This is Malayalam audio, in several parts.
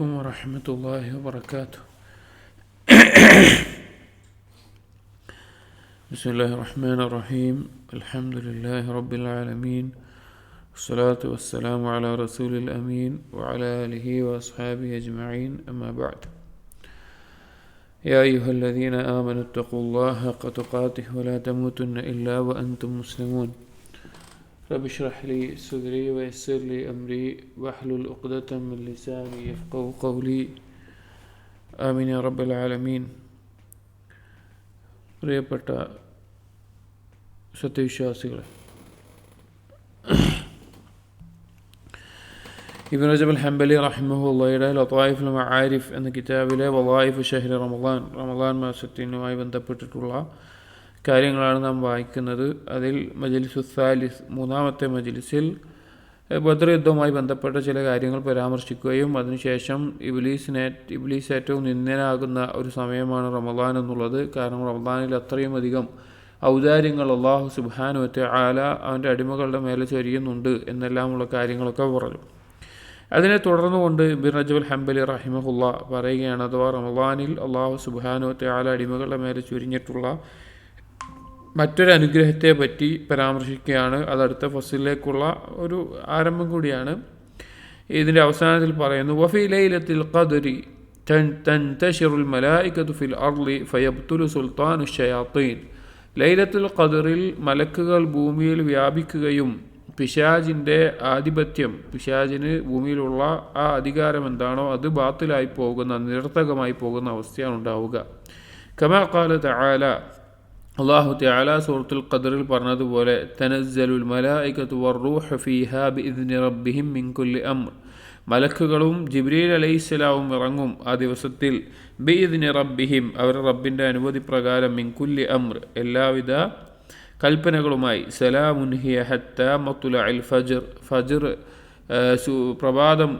ورحمة الله وبركاته. بسم الله الرحمن الرحيم. الحمد لله رب العالمين، والصلاة والسلام على رسول الأمين وعلى آله وأصحابه أجمعين، أما بعد. يا أيها الذين آمنوا اتقوا الله حق تقاته ولا تموتن إلا وأنتم مسلمون. رب اشرح لي صدري ويسر لي أمري واحلل عقدة من لساني يفقهوا قولي. آمين يا رب العالمين. പ്രിയപ്പെട്ട സത്യവിശ്വാസികളെ, ഇബ്നു റജബ് ഹംബലി റഹിമഹുള്ളയുടെ ലതായിഫുൽ മആരിഫ് എന്ന കിതാബിലെ വളായിഫ് ഷഹ്രി റമളാൻ മാസത്തിനുമായി ബന്ധപ്പെട്ടിട്ടുള്ള കാര്യങ്ങളാണ് നാം വായിക്കുന്നത്. അതിൽ മജ്ലിസു സാലിസ്, മൂന്നാമത്തെ മജ്ലിസിൽ ബദർ യുദ്ധവുമായി ബന്ധപ്പെട്ട ചില കാര്യങ്ങൾ പരാമർശിക്കുകയും അതിനുശേഷം ഇബ്ലീസ് ഏറ്റവും നിന്ദനാകുന്ന ഒരു സമയമാണ് റമളാൻ എന്നുള്ളത്. കാരണം റമളാനിൽ അത്രയും അധികം ഔദാര്യങ്ങൾ അല്ലാഹു സുബ്ഹാനഹു വ തആല അവൻ്റെ അടിമകളുടെ മേലെ ചൊരിയുന്നുണ്ട് എന്നെല്ലാമുള്ള കാര്യങ്ങളൊക്കെ പറഞ്ഞു. അതിനെ തുടർന്നുകൊണ്ട് ഇബ്നു റജബ് ഹംബലി റഹിമഹുള്ള പറയുകയാണ്, അഥവാ റമളാനിൽ അല്ലാഹു സുബ്ഹാനഹു വ തആല അടിമകളുടെ മേലെ ചൊരിഞ്ഞിട്ടുള്ള മറ്റൊരു അനുഗ്രഹത്തെ പറ്റി പരാമർശിക്കുകയാണ്. അതടുത്ത ഫസ്ലിലേക്കുള്ള ഒരു ആരംഭം കൂടിയാണ്. ഇതിൻ്റെ അവസാനത്തിൽ പറയുന്നു, വഫി ലൈലത്തിൽ ഖദ്രി തൻതശിറുൽ മലായികതു ഫിൽ അർളി ഫയബ്തുലു സുൽത്താനു ശയാത്തീൻ. ലൈലത്തുൽ ഖദ്റിൽ മലക്കുകൾ ഭൂമിയിൽ വ്യാപിക്കുകയും പിശാചിൻ്റെ ആധിപത്യം, പിശാചിന് ഭൂമിയിലുള്ള ആ അധികാരം എന്താണോ അത് ബാത്തിലായി പോകുന്ന, നിരർത്ഥകമായി പോകുന്ന അവസ്ഥയാണ് ഉണ്ടാവുക. കമാ ഖാല തആല, അല്ലാഹു തആല സൂറത്തുൽ ഖദ്റിൽ പറഞ്ഞതുപോലെ, തനസ്സലുൽ മലായികതു വറൂഹു ഫീഹാ ബിഇദ്നി റബ്ബിഹിം മിൻ കുല്ലി അംർ. മലക്കുകളും ജിബ്രീൽ അലൈഹിസ്സലാമും ഇറങ്ങും ആ ദിവസത്തിൽ, ബിഇദ്നി റബ്ബിഹിം, അവരുടെ റബ്ബിൻ്റെ അനുമതി പ്രകാരം, മിൻ കുല്ലി അംർ, എല്ലാവിധ കൽപ്പനകളുമായി. സലാമുൻ ഹിയ ഹത്താ മത്ലഇൽ ഫജ്ർ, ഫജ്ർ പ്രഭാതം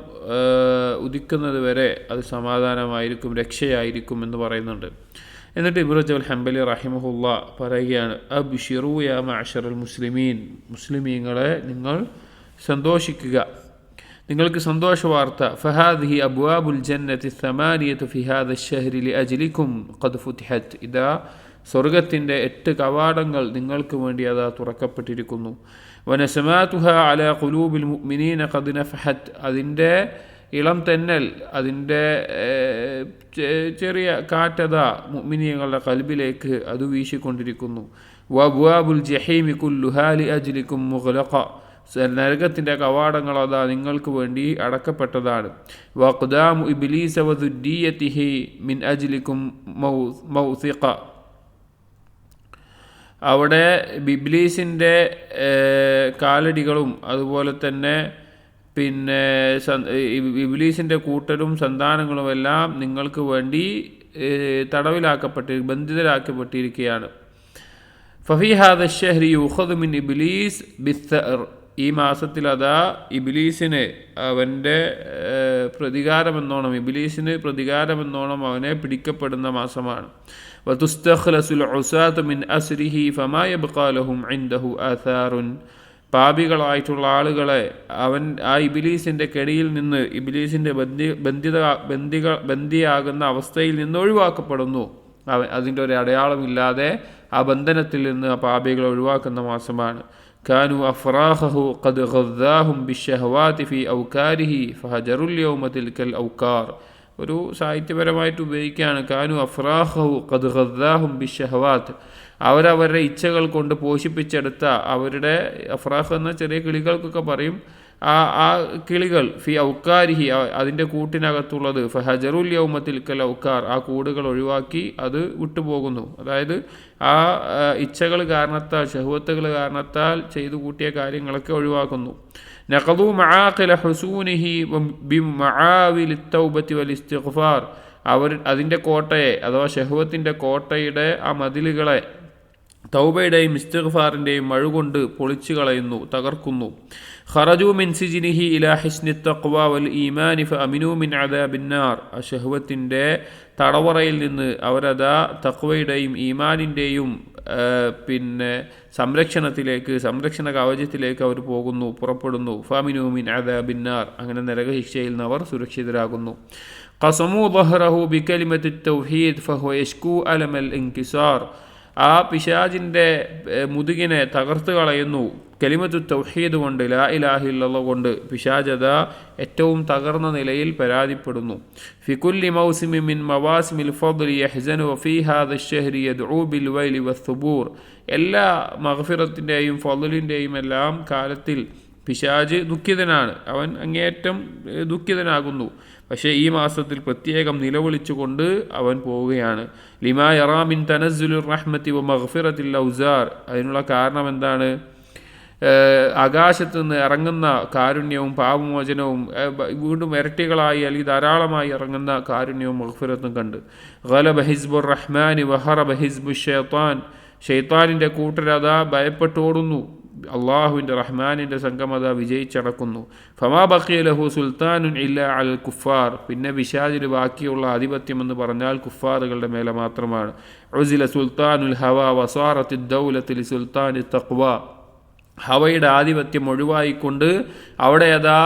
ഉദിക്കുന്നത് വരെ അത് സമാധാനമായിരിക്കും, രക്ഷയായിരിക്കും എന്ന് പറയുന്നുണ്ട്. എന്നിട്ട് ഇബ്നു റജബ് ഹംബലി റഹിമഹുള്ള പറയുകയാണ്, അബ്ശിറൂ യാ മഅ്ശറൽ മുസ്ലിമീൻ, മുസ്ലിമീങ്ങളെ നിങ്ങൾ സന്തോഷിക്കുക, നിങ്ങൾക്ക് സന്തോഷ വാർത്ത. ഫഹാദിഹി അബ്വാബുൽ ജന്നത്തി സമാനിയതു ഫി ഹാദ അശ്ശഹ്രി ലിഅജ്ലികും ഖദ് ഫുതിഹത്. ഇതാ സ്വർഗത്തിൻ്റെ 8 കവാടങ്ങൾ നിങ്ങൾക്ക് വേണ്ടി അതാ തുറക്കപ്പെട്ടിരിക്കുന്നു. വനസമാതുഹാ അലാ ഖുലൂബിൽ മുഅ്മിനീന ഖദ് നഫഹത്. അതിൻ്റെ ഇളം തെന്നൽ, അതിൻ്റെ ചെറിയ കാറ്റതാ മുഅ്മിനീങ്ങളുടെ കൽബിലേക്ക് അത് വീശിക്കൊണ്ടിരിക്കുന്നു. വഅബ്വാബുൽ ജഹീമി കുല്ലുഹാ ലിഅജ്ലികും മുഗ്ലഖ. നരകത്തിൻ്റെ കവാടങ്ങൾ അതാ നിങ്ങൾക്ക് വേണ്ടി അടക്കപ്പെട്ടതാണ്. വഖ്ദാമു ഇബ്ലീസ വദുദ്ദിയതിഹി മിൻ അജ്ലികും മൗസിഖ. അവിടെ ഇബ്ലീസിൻ്റെ കാലടികളും അതുപോലെ തന്നെ ഇബ്ലീസിൻ്റെ കൂട്ടരും സന്താനങ്ങളുമെല്ലാം നിങ്ങൾക്ക് വേണ്ടി ബന്ധിതരാക്കപ്പെട്ടിരിക്കുകയാണ്. ഫഫീ ഹാദ അശ്ശഹ്രി യുഖദു മിൻ ഇബ്ലീസ് ബിസ്സഅർ. ഈ മാസത്തിൽ അതാ ഇബ്ലീസിന് അവൻ്റെ പ്രതികാരമെന്നോണം അവനെ പിടിക്കപ്പെടുന്ന മാസമാണ്. വതുസ്തഖ്ലസുൽ ഉസാതു മിൻ അസ്രിഹി ഫമാ യബ്ഖാ ലഹും ഇൻദഹു ആഥാറുൻ. പാപികളായിട്ടുള്ള ആളുകളെ അവൻ ആ ഇബ്ലീസിൻ്റെ കെണിയിൽ നിന്ന്, ഇബ്ലീസിൻ്റെ ബന്ദിയാകുന്ന അവസ്ഥയിൽ നിന്ന് ഒഴിവാക്കപ്പെടുന്നു. അതിൻ്റെ ഒരു അടയാളമില്ലാതെ ആ ബന്ധനത്തിൽ നിന്ന് ആ പാപികളെ ഒഴിവാക്കുന്ന മാസമാണ്. കാനു അഫ്റാഹു ഖദ് ഗദ്ദാഹും ബിശ്ശഹവാതി ഫീ ഔകാരിഹി ഫഹജറുൽ യൗമ തിൽകൽ ഔകാർ. ഒരു സാഹിത്യപരമായിട്ട് ഉപയോഗിക്കുകയാണ്. കാനു അഫ്റാഹു ഖദ് ഗദ്ദാഹും ബിശ്ശഹവാത്ത്. അവരവരുടെ ഇച്ഛകൾ കൊണ്ട് പോഷിപ്പിച്ചെടുത്ത അവരുടെ, അഫ്രാഹ് എന്ന ചെറിയ കിളികൾക്കൊക്കെ പറയും, ആ കിളികൾ, ഫി ഔക്കാരിഹി, അതിൻ്റെ കൂട്ടിനകത്തുള്ളത്, ഫഹജറുൽ യൗമ തിൽകൽ ഔക്കാർ, ആ കൂടുകൾ ഒഴിവാക്കി അത് വിട്ടുപോകുന്നു. അതായത് ആ ഇച്ഛകൾ കാരണത്താൽ, ശഹ്വത്തുകൾ കാരണത്താൽ ചെയ്തു കൂട്ടിയ കാര്യങ്ങളൊക്കെ ഒഴിവാക്കുന്നു. നഖദു മആഖില ഹുസൂനിഹി ബിമആവിലി തൗബത്തി വൽ ഇസ്തിഗ്ഫാർ. അതിൻ്റെ കോട്ടയെ, അഥവാ ശഹ്വത്തിൻ്റെ കോട്ടയുടെ ആ മതിലുകളെ തൗബയുടെയും ഇസ്തിഗ്ഫാറിൻ്റെയും മഴുകൊണ്ട് പൊളിച്ചു കളയുന്നു, തകർക്കുന്നു. ഖറജു മിൻ സിജ്നിഹി ഇലാ ഹിസ്നി തഖ്വ വൽ ഈമാനി ഫഅമിനു മിൻ അദാബിന്നാർ. അശഹവത്തിൻ്റെ തടവറയിൽ നിന്ന് അവരതാ തഖ്വയുടെയും ഈമാനിൻ്റെയും സംരക്ഷണ കവചത്തിലേക്ക് അവർ പോകുന്നു, പുറപ്പെടുന്നു. ഫഅമിനു മിൻ അദാബിന്നാർ. അങ്ങനെ നരകശിക്ഷയിൽ നിന്ന് അവർ സുരക്ഷിതരാകുന്നു. ഖസമു ളഹ്റഹു ബികലിമത്തി തൗഹീദ് ഫഹുവ യശ്കു അലമൽ ഇൻകിസാർ. ആ പിശാചിൻ്റെ മുതുകിനെ തകർത്ത് കളയുന്നു കലിമത്തു തൗഹീദ് കൊണ്ട്, ലാ ഇലാഹ ഇല്ലല്ലാഹ് കൊണ്ട്. പിശാചത ഏറ്റവും തകർന്ന നിലയിൽ പരാതിപ്പെടുന്നു. ഫികുല്ലി മൗസിമി മിൻ മവാസിമിൽ ഫദ്ലി യഹ്സനു വഫീ ഹാദാ അശ്ശഹ്രി യദ്ഉ ബിൽ വൈലി വസ്സുബൂർ. എല്ലാ മഗ്ഫിറത്തിൻ്റെയും ഫദ്ലിൻ്റെയും എല്ലാം കാലത്തിൽ പിശാച് ദുഃഖിതനാണ്, അവൻ അങ്ങേയറ്റം ദുഃഖിതനാകുന്നു. പക്ഷേ ഈ മാസത്തിൽ പ്രത്യേകം നിലവിളിച്ചുകൊണ്ട് അവൻ പോവുകയാണ്. ലിമാ യറാ മിൻ തനസ്സുലിർ റഹ്മത്തി വ മഗ്ഫിറത്തിൽ ഔസാർ. അതിനുള്ള കാരണം എന്താണ്? ആകാശത്ത് നിന്ന് ഇറങ്ങുന്ന കാരുണ്യവും പാപമോചനവും വീണ്ടും ഇരട്ടികളായി അല്ലെങ്കിൽ ധാരാളമായി ഇറങ്ങുന്ന കാരുണ്യവും മഗ്ഫിറത്തും കണ്ട്. ഗലബ ഹിസ്ബുർ റഹ്മാനി വഹറബ ഹിസ്ബു ഷൈത്താൻ. ഷെയ്ത്താനിൻ്റെ കൂട്ടരതാ ഭയപ്പെട്ടോടുന്നു, അള്ളാഹുവിൻ്റെ റഹ്മാനിൻ്റെ സംഘമത വിജയിച്ചടക്കുന്നു. ഫമാ ബഖിയ ലഹു സുൽത്താനുൻ ഇല്ലാ അൽ കുഫാർ. പിന്നെ പിശാചിന് ബാക്കിയുള്ള ആധിപത്യം എന്ന് പറഞ്ഞാൽ കുഫാറുകളുടെ മേലെ മാത്രമാണ്. ഉസില സുൽത്താനുൽ ഹവ വസാറത്തി ദൗലത്തിൽ സുൽത്താനി തഖ്വ. ഹവയുടെ ആധിപത്യം ഒഴിവായിക്കൊണ്ട് അവിടെ അതാ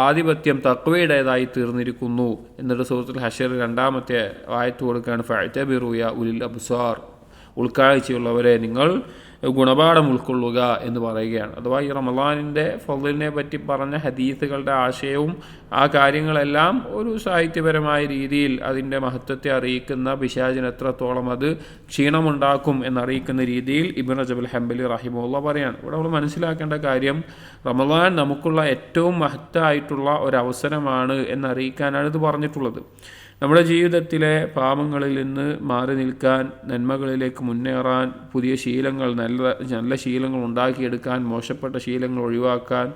ആധിപത്യം തഖ്വയുടേതായി തീർന്നിരിക്കുന്നു. എന്നിട്ട് സൂറത്തുൽ ഹശർ 2-ാമത്തെ ആയത്ത് കൊടുക്കുകയാണ്. ഫഅ്തബിറു യാ ഉലിൽ അബ്സാർ. ഉൾക്കാഴ്ചയുള്ളവരെ നിങ്ങൾ ഗുണപാഠം ഉൾക്കൊള്ളുക എന്ന് പറയുകയാണ്. അഥവാ ഈ റമളാനിൻ്റെ ഫളിനെ പറ്റി പറഞ്ഞ ഹദീസുകളുടെ ആശയവും ആ കാര്യങ്ങളെല്ലാം ഒരു സാഹിത്യപരമായ രീതിയിൽ അതിൻ്റെ മഹത്വത്തെ അറിയിക്കുന്ന, പിശാചിന് എത്രത്തോളം അത് ക്ഷീണമുണ്ടാക്കും എന്നറിയിക്കുന്ന രീതിയിൽ ഇബ്നു റജബ് ഹംബലി റഹിമഹുല്ലാഹ് പറയാണ്. ഇവിടെ നമ്മൾ മനസ്സിലാക്കേണ്ട കാര്യം, റമളാൻ നമുക്കുള്ള ഏറ്റവും മഹത്തായിട്ടുള്ള ഒരവസരമാണ് എന്നറിയിക്കാനാണ് ഇത് പറഞ്ഞിട്ടുള്ളത്. നമ്മുടെ ജീവിതത്തിലെ പാപങ്ങളിൽ നിന്ന് മാറി നിൽക്കാൻ, നന്മകളിലേക്ക് മുന്നേറാൻ, പുതിയ ശീലങ്ങൾ, നല്ല ശീലങ്ങൾ ഉണ്ടാക്കിയെടുക്കാൻ, മോശപ്പെട്ട ശീലങ്ങൾ ഒഴിവാക്കാൻ,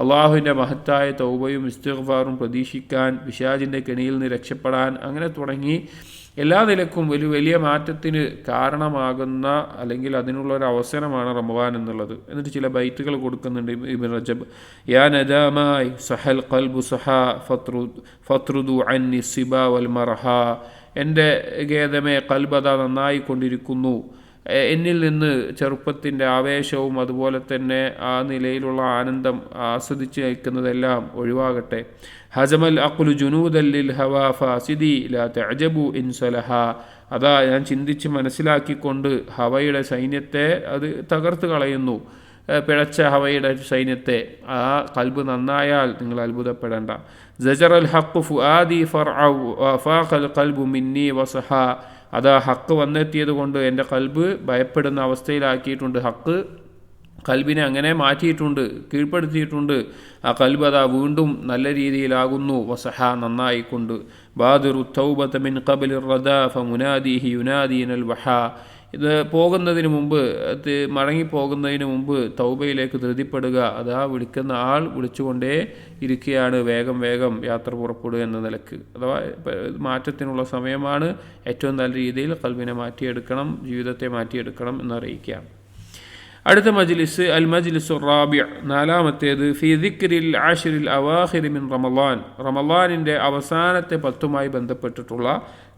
അള്ളാഹുവിൻ്റെ മഹത്തായ തൗബയും ഇസ്തിഗ്ഫാറും പ്രതീക്ഷിക്കാൻ, പിശാചിൻ്റെ കെണിയിൽ നിന്ന് രക്ഷപ്പെടാൻ, അങ്ങനെ തുടങ്ങി എല്ലാ നിലക്കും വലിയ മാറ്റത്തിന് കാരണമാകുന്ന അല്ലെങ്കിൽ അതിനുള്ളൊരു അവസരമാണ് റമളാൻ എന്നുള്ളത്. എന്നിട്ട് ചില ബൈറ്റുകൾ കൊടുക്കുന്നുണ്ട് ഇബ്നു റജബ്. യാ നദാമായി സഹൽ ഖൽബു സഹാ ഫത്രുദു അന്നി സിബ വൽ മർഹ. എൻ്റെ ഖേദമേ, കൽബത നന്നായിക്കൊണ്ടിരിക്കുന്നു, എന്നിൽ നിന്ന് ചെറുപ്പത്തിൻ്റെ ആവേശവും അതുപോലെ തന്നെ ആ നിലയിലുള്ള ആനന്ദം ആസ്വദിച്ച് നയിക്കുന്നതെല്ലാം ഒഴിവാകട്ടെ. ഹസമൽ അഖ്ലു ജുനൂദല്ലിൽ ഹവാ ഫാസിദി ലാ തഅജബു ഇൻ സലഹ. അതാ ഞാൻ ചിന്തിച്ച് മനസ്സിലാക്കിക്കൊണ്ട് ഹവയുടെ സൈന്യത്തെ അത് തകർത്ത് കളയുന്നു, പിഴച്ച ഹവയുടെ സൈന്യത്തെ. ആ കൽബ് നന്നായാൽ നിങ്ങൾ അത്ഭുതപ്പെടേണ്ട. സജറൽ ഹഖ് ഫുആദി ഫാഖൽ ഖൽബു മിന്നി വസഹ. അതാ ഹക്ക് വന്നെത്തിയത് കൊണ്ട് എൻ്റെ കൽബ് ഭയപ്പെടുന്ന അവസ്ഥയിലാക്കിയിട്ടുണ്ട്. ഹക്ക് കൽബിനെ അങ്ങനെ മാറ്റിയിട്ടുണ്ട്, കീഴ്പ്പെടുത്തിയിട്ടുണ്ട്. ആ കൽബ് അതാ വീണ്ടും നല്ല രീതിയിലാകുന്നു. വസഹ, നന്നായിക്കൊണ്ട്. ബാദിറു തൗബത മിൻ ഖബ്ലിർ റദാ ഫമുനാദിഹി യുനാദീനൽ വഹാ. ഇത് പോകുന്നതിന് മുമ്പ്, മടങ്ങിപ്പോകുന്നതിന് മുമ്പ് തൗബയിലേക്ക് ധൃതിപ്പെടുക. അതാ വിളിക്കുന്ന ആൾ വിളിച്ചുകൊണ്ടേ ഇരിക്കുകയാണ്, വേഗം വേഗം യാത്ര പുറപ്പെടുക എന്ന നിലക്ക്. അഥവാ മാറ്റത്തിനുള്ള സമയമാണ്. ഏറ്റവും നല്ല രീതിയിൽ ഖൽബിനെ മാറ്റിയെടുക്കണം, ജീവിതത്തെ മാറ്റിയെടുക്കണം എന്നറിയിക്കുകയാണ്. അടുത്ത മജ്ലിസ് അൽ മജ്ലിസു റാബിഅ, 4-ാമത്തേത്. ഫി ദിക്രിൽ ആശിറിൽ അവാഖിർ മിൻ റമളാൻ. റമളാനിൻ്റെ അവസാനത്തെ 10മായി ബന്ധപ്പെട്ടിട്ടുള്ള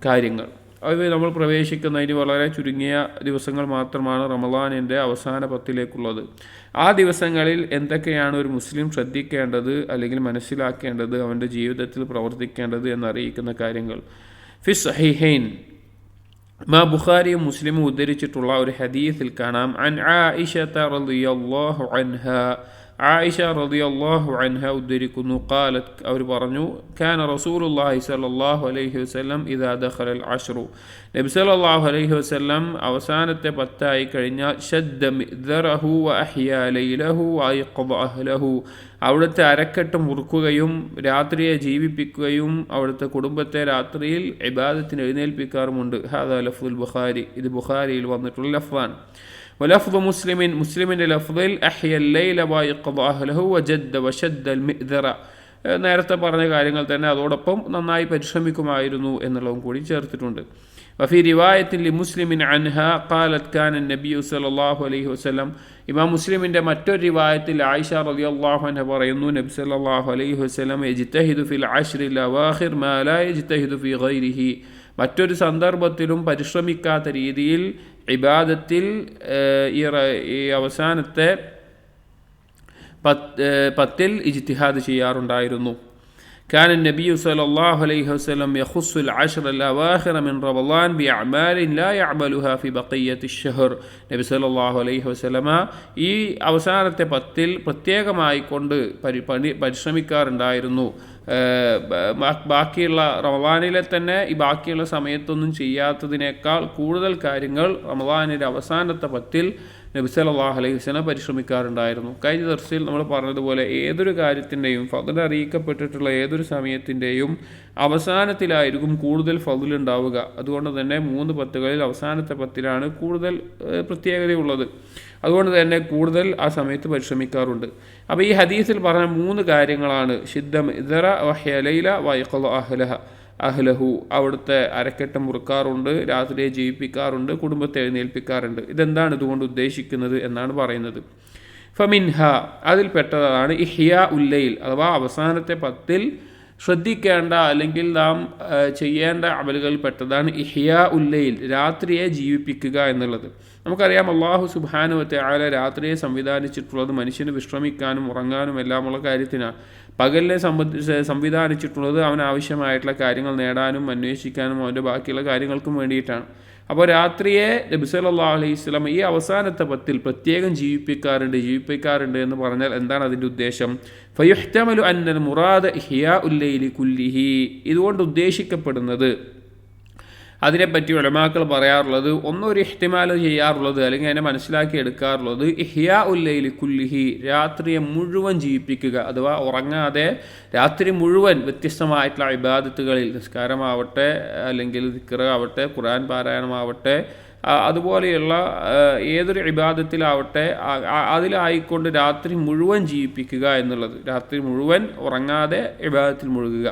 കാര്യങ്ങൾ. അത് നമ്മൾ പ്രവേശിക്കുന്നതിന് വളരെ ചുരുങ്ങിയ ദിവസങ്ങൾ മാത്രമാണ് റമളാനിൻ്റെ അവസാന 10ലേക്കുള്ളത്. ആ ദിവസങ്ങളിൽ എന്തൊക്കെയാണ് ഒരു മുസ്ലിം ശ്രദ്ധിക്കേണ്ടത് അല്ലെങ്കിൽ മനസ്സിലാക്കേണ്ടത്, അവൻ്റെ ജീവിതത്തിൽ പ്രവർത്തിക്കേണ്ടത് എന്നറിയിക്കുന്ന കാര്യങ്ങൾ. ഫി സഹീഹൈൻ, ബുഖാരിയും മുസ്ലിമും ഉദ്ധരിച്ചിട്ടുള്ള ഒരു ഹദീസിൽ കാണാം. അൻ ആയിഷത റളിയല്ലാഹു അൻഹാ. ആയിഷ റളിയല്ലാഹു അൻഹ ഉദ്ധരിക്കുന്നു. ഖാലത്ത്, അവർ പറഞ്ഞു, കാന റസൂലുള്ളാഹി സ്വല്ലല്ലാഹു അലൈഹി വസല്ലം ഇദാ ദഖലൽ അശ്റു. നബി സല്ലല്ലാഹു അലൈഹി വസല്ലം അവസാനത്തെ 10 കഴിഞ്ഞാൽ ശദ്ദ മിദ്റഹു വ അഹ്യാ ലൈലഹു വ അയ്ഖദ അഹ്ലഹു. അവിടുത്തെ അരക്കെട്ട് മുറുക്കുകയും രാത്രിയെ ജീവിപ്പിക്കുകയും അവിടുത്തെ കുടുംബത്തെ രാത്രിയിൽ ഇബാദത്തിന് എഴുന്നേൽപ്പിക്കാറുമുണ്ട്. ഹാദാ ലഫ്ദുൽ ബുഖാരി. ഇത് ബുഖാരിയിൽ വന്നിട്ടുള്ള ലഫ്ദാണ്. വലഫ്ദു മുസ്ലിമിൻ്റെ ലഫ്ദിൽ അഹ്യൽ ലൈല വ അയ്ഖദ അഹ്ലഹു വജദ്ദ വശദ്ദ അൽ മിദ്റ. നേരത്തെ പറഞ്ഞ കാര്യങ്ങൾ തന്നെ അതോടൊപ്പം നന്നായി പരിശ്രമിക്കുമായിരുന്നു എന്നുള്ളതും കൂടി ചേർത്തിട്ടുണ്ട്. വഫി റിവായത്തിൻ ലിമുസ്ലിമിൻ അൻഹ ഖാലത് കാന നബിയു സല്ലല്ലാഹു അലൈഹി വസല്ലം. ഇമാം മുസ്ലിമിൻ്റെ മറ്റൊരു റിവായത്തിൽ ആയിഷ റളിയല്ലാഹു അൻഹ പറയുന്നു, നബി സല്ലല്ലാഹു അലൈഹി വസല്ലം യജ്തഹിദു ഫിൽ അശ്റിൽ അവാഖിർ മാ ലാ യജ്തഹിദു ഫി ഗൈരിഹി. മറ്റൊരു സന്ദർഭത്തിലും പരിശ്രമിക്കാത്ത രീതിയിൽ ഇബാദത്തിൽ ഈ അവസാനത്തെ 10 ഇജ്തിഹാദ് ചെയ്യാറുണ്ടായിരുന്നു. كان النبي صلى الله عليه وسلم يخص العشر الأواخر من رمضان بأعمال لا يعملها في بقية الشهر. നബി സല്ലല്ലാഹു അലൈഹി വസല്ലമ ഈ അവസാനത്തെ 10 പ്രത്യേകമായി കൊണ്ട് പരിശ്രമിക്കാറുണ്ടായിരുന്നു. ബാക്കിയുള്ള റമദാനിലെ തന്നെ ഈ ബാക്കിയുള്ള സമയത്തൊന്നും ചെയ്യാത്തതിനേക്കാൾ കൂടുതൽ കാര്യങ്ങൾ റമദാനിൻ്റെ അവസാനത്തെ 10 നബി സല്ലല്ലാഹു അലൈഹി വസല്ലം പരിശ്രമിക്കാറുണ്ടായിരുന്നു. കഴിഞ്ഞ ദർസിൽ നമ്മൾ പറഞ്ഞതുപോലെ ഏതൊരു കാര്യത്തിൻ്റെയും ഫضൽ അറിയിക്കപ്പെട്ടിട്ടുള്ള ഏതൊരു സമയത്തിൻ്റെയും അവസാനത്തിലായിരിക്കും കൂടുതൽ ഫضൽ ഉണ്ടാവുക. അതുകൊണ്ട് തന്നെ 3 10കളിൽ അവസാനത്തെ 10ലാണ് കൂടുതൽ പ്രത്യേകതയുള്ളത്. അതുകൊണ്ട് തന്നെ കൂടുതൽ ആ സമയത്ത് പരിശ്രമിക്കാറുണ്ട്. അപ്പോൾ ഈ ഹദീസിൽ പറഞ്ഞ 3 കാര്യങ്ങളാണ് ഷിദ്ദം ഇദറ വഹ്യ ലൈല വയഖള അഹ്ലഹു. അവിടുത്തെ അരക്കെട്ടം മുറുക്കാറുണ്ട്, രാത്രിയെ ജീവിപ്പിക്കാറുണ്ട്, കുടുംബത്തെ എഴുന്നേൽപ്പിക്കാറുണ്ട്. ഇതെന്താണ് ഇതുകൊണ്ട് ഉദ്ദേശിക്കുന്നത് എന്നാണ് പറയുന്നത്. ഫമിൻഹ അതിൽപ്പെട്ടതാണ് ഇഹ്യാ ഉല്ലൈൽ, അഥവാ അവസാനത്തെ 10 ശ്രദ്ധിക്കേണ്ട അല്ലെങ്കിൽ നാം ചെയ്യേണ്ട അമലുകളിൽ പെട്ടതാണ് ഇഹ്യാ ഉല്ലൈൽ, രാത്രിയെ ജീവിപ്പിക്കുക എന്നുള്ളത്. നമുക്കറിയാം അല്ലാഹു സുബ്ഹാനഹു വ തആല രാത്രിയെ സംവിധാനിച്ചിട്ടുള്ളത് മനുഷ്യന് വിശ്രമിക്കാനും ഉറങ്ങാനും എല്ലാമുള്ള കാര്യത്തിനാണ്. പകലിനെ സംവിധാനിച്ചിട്ടുള്ളത് അവനാവശ്യമായിട്ടുള്ള കാര്യങ്ങൾ നേടാനും അന്വേഷിക്കാനും അവൻ്റെ ബാക്കിയുള്ള കാര്യങ്ങൾക്കും വേണ്ടിയിട്ടാണ്. അപ്പോൾ രാത്രിയെ നബി സല്ലല്ലാഹു അലൈഹി വസല്ലം ഈ അവസാനത്തെ 10 പ്രത്യേകം ജീവിപ്പിക്കാറുണ്ട് എന്ന് പറഞ്ഞാൽ എന്താണ് അതിൻ്റെ ഉദ്ദേശം? ഫയുഹ്തമലു അന്നൽ മുറാദ ഇഹ്യാഉൽ ലൈലി കുല്ലിഹി. ഇതുകൊണ്ട് ഉദ്ദേശിക്കപ്പെടുന്നത്, അതിനെപ്പറ്റി ഉലമാക്കൾ പറയാറുള്ളത്, ഒന്നൊരു ഇഹ്തിമാൽ ചെയ്യാറുള്ളത് അല്ലെങ്കിൽ അതിനെ മനസ്സിലാക്കി എടുക്കാറുള്ളത് ഇഹ്യാഉൽ ലൈലി കുല്ലിഹി, രാത്രിയെ മുഴുവൻ ജീവിപ്പിക്കുക, അഥവാ ഉറങ്ങാതെ രാത്രി മുഴുവൻ വ്യത്യസ്തമായിട്ടുള്ള ഇബാദത്തുകളിൽ, നിസ്കാരമാവട്ടെ അല്ലെങ്കിൽ ദിക്ർ ആവട്ടെ, ഖുർആൻ പാരായണമാവട്ടെ, അതുപോലെയുള്ള ഏതൊരു ഇബാദത്തിലാവട്ടെ അതിലായിക്കൊണ്ട് രാത്രി മുഴുവൻ ജീവിപ്പിക്കുക എന്നുള്ളത്, രാത്രി മുഴുവൻ ഉറങ്ങാതെ ഇബാദത്തിൽ മുഴുകുക.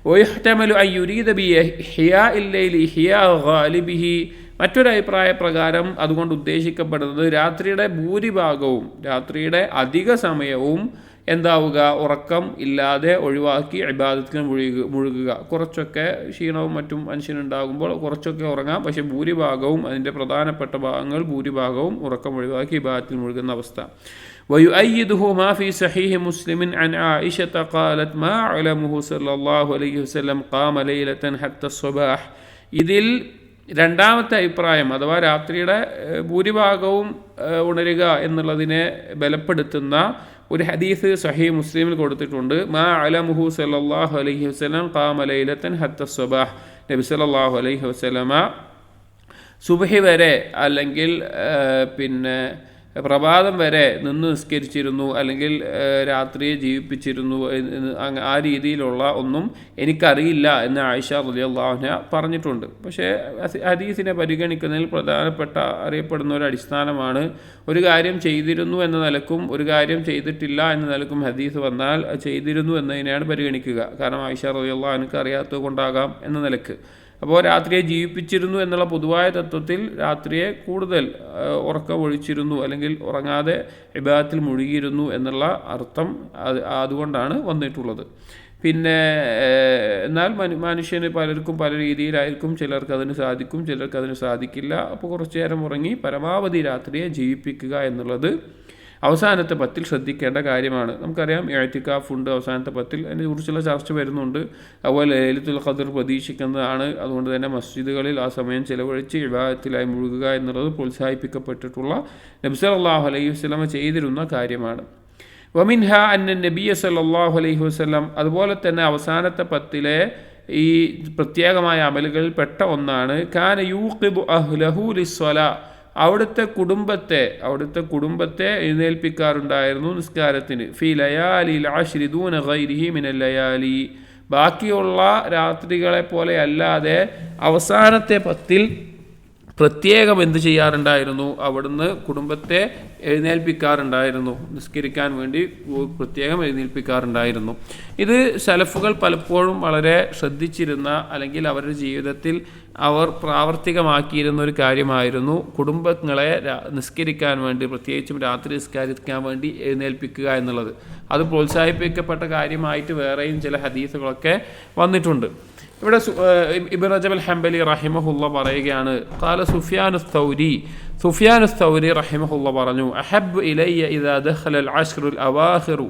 വയഹ്തമലു അൻ യുരീദ ബി ഇഹ്യാഇൽ ലൈലി ഇഹ്യാ ഗാലിബിഹി. മറ്റൊരു അഭിപ്രായ പ്രകാരം അതുകൊണ്ട് ഉദ്ദേശിക്കപ്പെടുന്നത് രാത്രിയുടെ ഭൂരിഭാഗവും, രാത്രിയുടെ അധിക സമയവും എന്താവുക, ഉറക്കം ഇല്ലാതെ ഒഴിവാക്കി ഇബാദത്തിൽ മുഴുകുക. കുറച്ചൊക്കെ ക്ഷീണവും മറ്റും മനുഷ്യനുണ്ടാകുമ്പോൾ കുറച്ചൊക്കെ ഉറങ്ങാം, പക്ഷേ ഭൂരിഭാഗവും അതിൻ്റെ പ്രധാനപ്പെട്ട ഭാഗങ്ങൾ ഭൂരിഭാഗവും ഉറക്കം ഒഴിവാക്കി ഇബാദത്തിൽ മുഴുകുന്ന അവസ്ഥ. ويؤيده ما في صحيح مسلم عن عائشة قالت ما علمه صلى الله عليه وسلم قام ليلة حتى الصباح. ഇതിൽ രണ്ടാമത്തെ അഭിപ്രായം, അഥവാ രാത്രിയുടെ ഭൂരിഭാഗവും ഉണരുക എന്നുള്ളതിനെ ബലപ്പെടുത്തുന്ന ഒരു ഹദീസ് സഹീഹ് മുസ്ലിമിൽ കൊടുത്തിട്ടുണ്ട്. മാ അലമുഹു സല്ലല്ലാഹു അലൈഹി വസല്ലം ഖാമ ലൈലത്തൻ ഹത്ത സ്വബാഹ്. നബി സല്ലല്ലാഹു അലൈഹി വസല്ലമ സുബ്ഹി വരെ അല്ലെങ്കിൽ പ്രഭാതം വരെ നിന്ന് നിസ്കരിച്ചിരുന്നു, അല്ലെങ്കിൽ രാത്രിയെ ജീവിപ്പിച്ചിരുന്നു, ആ രീതിയിലുള്ള ഒന്നും എനിക്കറിയില്ല എന്ന് ആയിഷ റളിയല്ലാഹു അൻഹ പറഞ്ഞിട്ടുണ്ട്. പക്ഷേ ഹദീസിനെ പരിഗണിക്കുന്നതിൽ പ്രധാനപ്പെട്ട അറിയപ്പെടുന്ന ഒരു അടിസ്ഥാനമാണ്, ഒരു കാര്യം ചെയ്തിരുന്നു എന്ന നിലക്കും ഒരു കാര്യം ചെയ്തിട്ടില്ല എന്ന നിലക്കും ഹദീസ് വന്നാൽ ചെയ്തിരുന്നു എന്നതിനെയാണ് പരിഗണിക്കുക. കാരണം ആയിഷ റളിയല്ലാഹു അൻഹ അറിയാത്തത് കൊണ്ടാകാം എന്ന നിലക്ക്. അപ്പോൾ രാത്രിയെ ജീവിപ്പിച്ചിരുന്നു എന്നുള്ള പൊതുവായ തത്വത്തിൽ രാത്രിയെ കൂടുതൽ ഉറക്കമൊഴിച്ചിരുന്നു അല്ലെങ്കിൽ ഉറങ്ങാതെ ഇബാദത്തിൽ മുഴുകിയിരുന്നു എന്നുള്ള അർത്ഥം അതുകൊണ്ടാണ് വന്നിട്ടുള്ളത്. പിന്നെ എന്നാൽ മനുഷ്യന് പലർക്കും പല രീതിയിലായിരിക്കും, ചിലർക്ക് അതിന് സാധിക്കും, ചിലർക്ക് അതിന് സാധിക്കില്ല. അപ്പോൾ കുറച്ചു നേരം ഉറങ്ങി പരമാവധി രാത്രിയെ ജീവിപ്പിക്കുക എന്നുള്ളത് അവസാനത്തെ 10 ശ്രദ്ധിക്കേണ്ട കാര്യമാണ്. നമുക്കറിയാം ഇഅ്തികാഫ് ഉണ്ട് അവസാനത്തെ 10, അതിനെക്കുറിച്ചുള്ള ചർച്ച വരുന്നുണ്ട്. അതുപോലെ ലൈലത്തുൽ ഖദ്ർ പ്രതീക്ഷിക്കുന്നതാണ്. അതുകൊണ്ട് തന്നെ മസ്ജിദുകളിൽ ആ സമയം ചിലവഴിച്ച് ഇബാദത്തിലായി മുഴുകുക എന്നുള്ളത് പ്രോത്സാഹിപ്പിക്കപ്പെട്ടിട്ടുള്ള നബി സല്ലല്ലാഹു അലൈഹി വസല്ലം ചെയ്തിരുന്ന കാര്യമാണ്. വമിൻഹ അന്ന നബിയ സല്ലല്ലാഹു അലൈഹി വസല്ലം, അതുപോലെ തന്നെ അവസാനത്തെ 10 ഈ പ്രത്യേകമായ അമലുകളിൽ പെട്ട ഒന്നാണ് കാന യൂഖിദു അഹ്ലഹു ലിസ്സലാ, അവിടുത്തെ കുടുംബത്തെ എഴുന്നേൽപ്പിക്കാറുണ്ടായിരുന്നു നിസ്കാരത്തിന്. ഫി ലയാലിൽ അശ്രി ദൂന ഗൈരിഹി മിനൽ ലയാലി, ബാക്കിയുള്ള രാത്രികളെ പോലെ അല്ലാതെ അവസാനത്തെ 10 പ്രത്യേകം എന്ത് ചെയ്യാറുണ്ടായിരുന്നു? അവിടുന്ന് കുടുംബത്തെ എഴുന്നേൽപ്പിക്കാറുണ്ടായിരുന്നു, നിസ്കരിക്കാൻ വേണ്ടി പ്രത്യേകം എഴുന്നേൽപ്പിക്കാറുണ്ടായിരുന്നു. ഇത് സലഫുകൾ പലപ്പോഴും വളരെ ശ്രദ്ധിച്ചിരുന്ന, അല്ലെങ്കിൽ അവരുടെ ജീവിതത്തിൽ അവർ പ്രാവർത്തികമാക്കിയിരുന്ന ഒരു കാര്യമായിരുന്നു കുടുംബങ്ങളെ നിസ്കരിക്കാൻ വേണ്ടി, പ്രത്യേകിച്ചും രാത്രി നിസ്കരിക്കാൻ വേണ്ടി എഴുന്നേൽപ്പിക്കുക എന്നുള്ളത്. അത് പ്രോത്സാഹിപ്പിക്കപ്പെട്ട കാര്യമായിട്ട് വേറെയും ചില ഹദീസുകളൊക്കെ വന്നിട്ടുണ്ട്. ഇവിടെ ഇബ്നു റജബ് അൽ ഹംബലി റഹിമഹുല്ല പറയുകയാണ്, ഖാല സുഫ്യാൻ അസ്-സൗരി റഹിമഹുല്ല പറഞ്ഞു, അഹബ്ബു ഇലയ്യ ഇദാ ദഖല അൽ-അശ്റുൽ അവാഖിറു,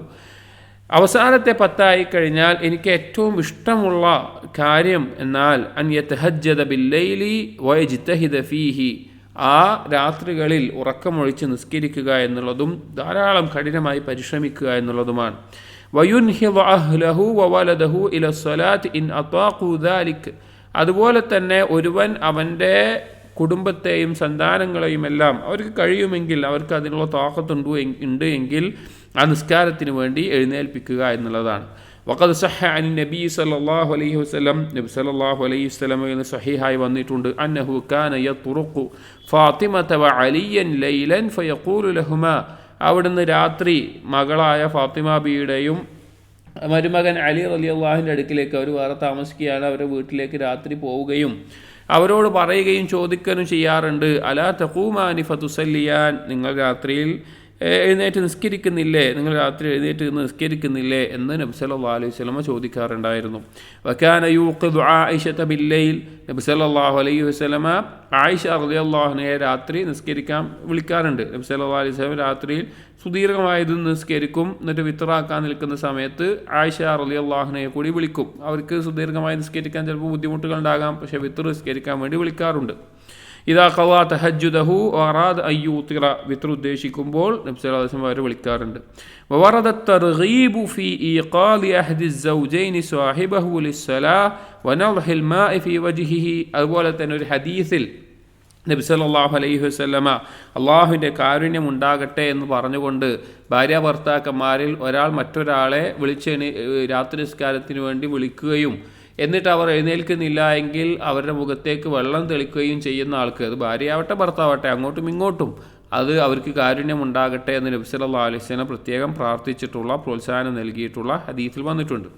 അവസാനത്തെ 10 കഴിഞ്ഞാൽ എനിക്ക് ഏറ്റവും ഇഷ്ടമുള്ള കാര്യം എന്നാൽ അൻ യതഹജ്ജദ ബില്ലൈലി വയജ്തഹിദ ഫീഹി, ആ രാത്രികളിൽ ഉറക്കമൊഴിച്ച് നിസ്കരിക്കുക എന്നുള്ളതും ധാരാളം കഠിനമായി പരിശ്രമിക്കുക എന്നുള്ളതുമാണ്. വയുൻഹിദ അഹ്ലഹു വവലദഹു ഇല സ്വലാത്ത് ഇൻ അതാഖു ദാലിക്, അതുപോലെ തന്നെ ഒരുവൻ അവൻ്റെ കുടുംബത്തെയും സന്താനങ്ങളെയും എല്ലാം അവർക്ക് കഴിയുമെങ്കിൽ, അവർക്ക് അതിനുള്ള താഖത്തുണ്ട് എങ്കിൽ ആ നിസ്കാരത്തിന് വേണ്ടി എഴുന്നേൽപ്പിക്കുക എന്നുള്ളതാണ്. വഖദ് സഹ അൻ നബി സല്ലല്ലാഹു അലൈഹി വസല്ലം, നബി സല്ലല്ലാഹു അലൈഹി വസല്ലം എന്ന് സഹീഹായി വന്നിട്ടുണ്ട്, അന്നഹു കാന യത്റുഖു ഫാത്തിമത വ അലിയൻ ലൈലൻ ഫയഖൂലു ലഹുമാ, അവിടുന്ന് രാത്രി മകളായ ഫാത്തിമ ബിയുടെയും മരുമകൻ അലി റളിയല്ലാഹുവിൻ്റെ അടുക്കിലേക്ക്, അവർ വേറെ താമസിക്കുകയാണ്, അവരുടെ വീട്ടിലേക്ക് രാത്രി പോവുകയും അവരോട് പറയുകയും ചോദിക്കുകയും ചെയ്യാറുണ്ട്, അലാ തഖൂമാനി ഫതുസല്ലിയാൻ, നിങ്ങൾ രാത്രിയിൽ എഴുന്നേറ്റ് നിസ്കരിക്കുന്നില്ലേ, നിങ്ങൾ രാത്രി എഴുന്നേറ്റ് നിസ്കരിക്കുന്നില്ലേ എന്ന് നബി സല്ലല്ലാഹു അലൈഹി വസല്ലം ചോദിക്കാറുണ്ടായിരുന്നു. വകാന യൂഖിദു ആയിഷത ബില്ലൈൽ, നബി സല്ലല്ലാഹു അലൈഹി വസല്ലം ആയിഷ റളിയല്ലാഹു അൻഹയെ രാത്രി നിസ്കരിക്കാൻ വിളിക്കാറുണ്ട്. നബി സല്ലല്ലാഹു അലൈഹി വസല്ലം രാത്രിയിൽ സുദീർഘമായത് നിസ്കരിക്കും, എന്നിട്ട് വിത്റാക്കാൻ നിൽക്കുന്ന സമയത്ത് ആയിഷ റളിയല്ലാഹു അൻഹയെ കൂടി വിളിക്കും. അവർക്ക് സുദീർഘമായി നിസ്കരിക്കാൻ ചിലപ്പോൾ ബുദ്ധിമുട്ടുകൾ ഉണ്ടാകാം, പക്ഷേ വിത്ർ നിസ്കരിക്കാൻ വേണ്ടി വിളിക്കാറുണ്ട്. ഇദാ ഖളാ തഹജ്ജുദഹു വഅറാദ അൻ യൂതിറ, വിത്ർ ഉദ്ദേശിക്കുമ്പോൾ നബി സല്ലല്ലാഹു അലൈഹി വസല്ലം അവരെ വിളിക്കാറുണ്ട്. വവറദ തർഗീബു ഫീ ഈഖാദി അഹദി الزوجين صاحبه للصلاة ونضح الماء في وجهه, അതുപോലെ തന്നെ ഒരു ഹദീസിൽ നബി സല്ലല്ലാഹു അലൈഹി വസല്ലമ അള്ളാഹുവിൻ്റെ കാരുണ്യം ഉണ്ടാകട്ടെ എന്ന് പറഞ്ഞുകൊണ്ട് ഭാര്യ ഭർത്താക്കന്മാരിൽ ഒരാൾ മറ്റൊരാളെ രാത്രി നിസ്കാരത്തിന് വേണ്ടി വിളിക്കുകയും എന്നിട്ട് അവർ എഴുന്നേൽക്കുന്നില്ല എങ്കിൽ അവരുടെ മുഖത്തേക്ക് വെള്ളം തെളിക്കുകയും ചെയ്യുന്ന ആൾക്ക്, അത് ഭാര്യയാവട്ടെ ഭർത്താവട്ടെ അങ്ങോട്ടും ഇങ്ങോട്ടും, അത് അവർക്ക് കാരുണ്യം ഉണ്ടാകട്ടെ എന്ന് നബി സല്ലല്ലാഹു അലൈഹി വസല്ലം പ്രത്യേകം പ്രാർത്ഥിച്ചിട്ടുള്ള, പ്രോത്സാഹനം നൽകിയിട്ടുള്ള ഹദീസിൽ വന്നിട്ടുണ്ട്.